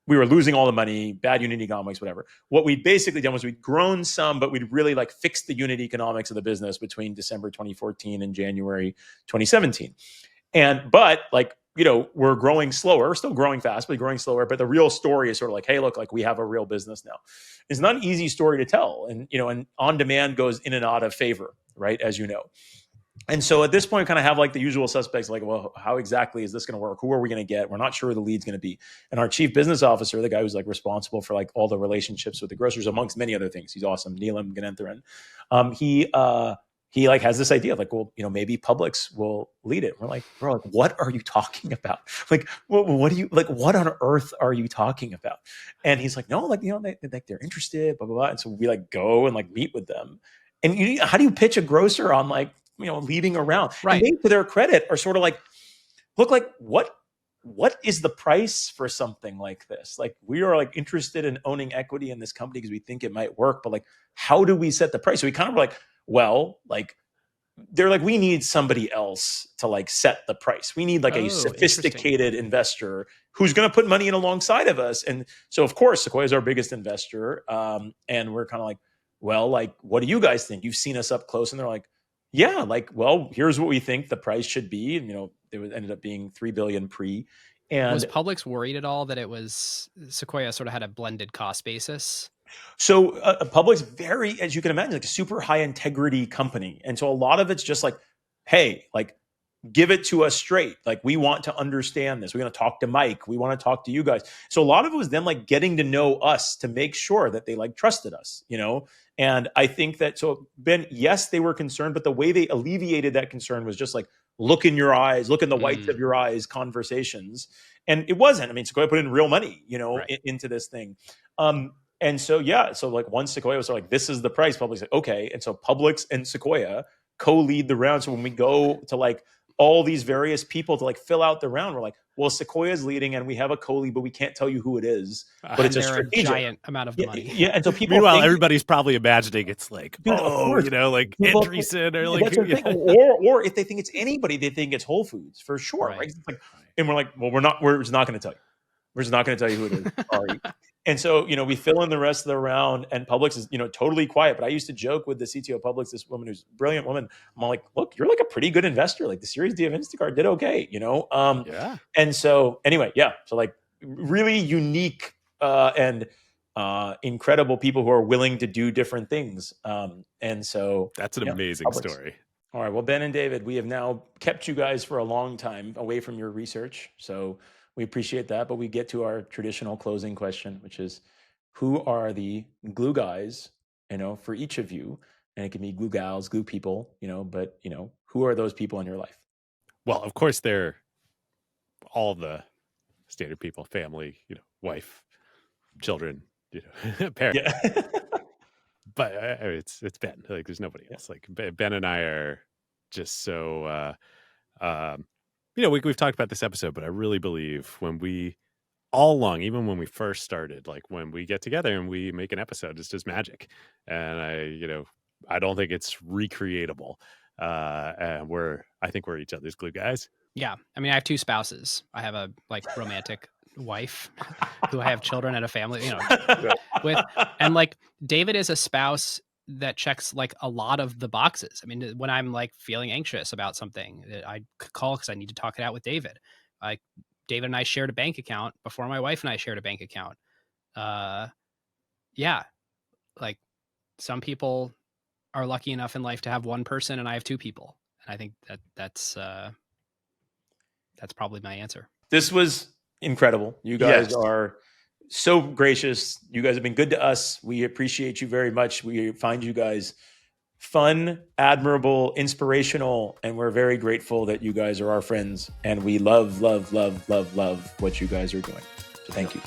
We were losing all the money, bad unit economics, whatever. What we'd basically done was we'd grown some, but we'd really like fixed the unit economics of the business between December 2014 and January 2017. But like, we're growing slower. We're still growing fast, but growing slower. But the real story is sort of like, hey, look, like we have a real business now. It's not an easy story to tell. And, and on-demand goes in and out of favor, right? As you know. And so at this point, we kind of have like the usual suspects, like, well, how exactly is this going to work? Who are we going to get? We're not sure who the lead's going to be. And our chief business officer, the guy who's like responsible for like all the relationships with the grocers, amongst many other things, he's awesome, Neelam Ganantharan. He like has this idea of like, well, maybe Publix will lead it. We're like, bro, like, what are you talking about? Like, what do you like? What on earth are you talking about? And he's like, no, like, they're interested, blah, blah, blah. And so we like go and like meet with them. And how do you pitch a grocer on like, leading around? Right. And they, to their credit, are sort of like, look, like what is the price for something like this? Like, we are like interested in owning equity in this company because we think it might work, but like, how do we set the price? So we kind of were like, well, like, they're like, we need somebody else to like set the price. We need like a sophisticated investor who's going to put money in alongside of us. And so of course, Sequoia is our biggest investor. And we're kind of like, well, like, what do you guys think? You've seen us up close. And they're like, yeah, like, well, here's what we think the price should be. And, it ended up being $3 billion pre. And was Publix worried at all that it was Sequoia sort of had a blended cost basis? So Publix, very, as you can imagine, like a super high integrity company. And so a lot of it's just like, hey, like, give it to us straight. Like, we want to understand this. We're going to talk to Mike. We want to talk to you guys. So a lot of it was them like getting to know us to make sure that they like trusted us, And I think that, so Ben, yes, they were concerned, but the way they alleviated that concern was just like, look in your eyes, look in the whites of your eyes conversations. And it wasn't. I mean, Sequoia put in real money, into this thing. And so, yeah, so like once Sequoia was like, this is the price, Publix like, okay. And so Publix and Sequoia co-lead the round. So when we go to like all these various people to like fill out the round, we're like, well, Sequoia's leading and we have a co-lead, but we can't tell you who it is. But it's a strategic giant amount of money. Yeah. And so people meanwhile, everybody's probably imagining it's like, like Andreessen or like, or if they think it's anybody, they think it's Whole Foods for sure. Right? It's like, and we're like, well, we're just not going to tell you. We're just not going to tell you who it is. Sorry. And so, we fill in the rest of the round and Publix is, totally quiet. But I used to joke with the CTO of Publix, this woman who's a brilliant woman. I'm like, look, you're like a pretty good investor. Like the Series D of Instacart did okay, Yeah. And so anyway, yeah. So like, really unique and incredible people who are willing to do different things. And so that's an amazing story. All right. Well, Ben and David, we have now kept you guys for a long time away from your research. So we appreciate that. But we get to our traditional closing question, which is, who are the glue guys, for each of you? And it can be glue gals, glue people, but, who are those people in your life? Well, of course, they're all the standard people, family, wife, children, parents. Yeah. But it's Ben. Like, there's nobody else. Like, Ben and I are just so, we've talked about this episode, but I really believe when we all along, even when we first started, like when we get together and we make an episode, it's just magic. And I don't think it's recreatable. And I think we're each other's glue guys. Yeah. I mean, I have 2 spouses. I have a romantic wife who I have children and a family, with, and like David is a spouse that checks like a lot of the boxes. I mean, when I'm like feeling anxious about something, I call because I need to talk it out with David. Like David and I shared a bank account before my wife and I shared a bank account. Yeah. Like some people are lucky enough in life to have one person and I have 2 people. And I think that's probably my answer. This was incredible. You guys are so gracious. You guys have been good to us. We appreciate you very much. We find you guys fun, admirable, inspirational, and we're very grateful that you guys are our friends. And we love, love, love, love, love what you guys are doing. So thank you.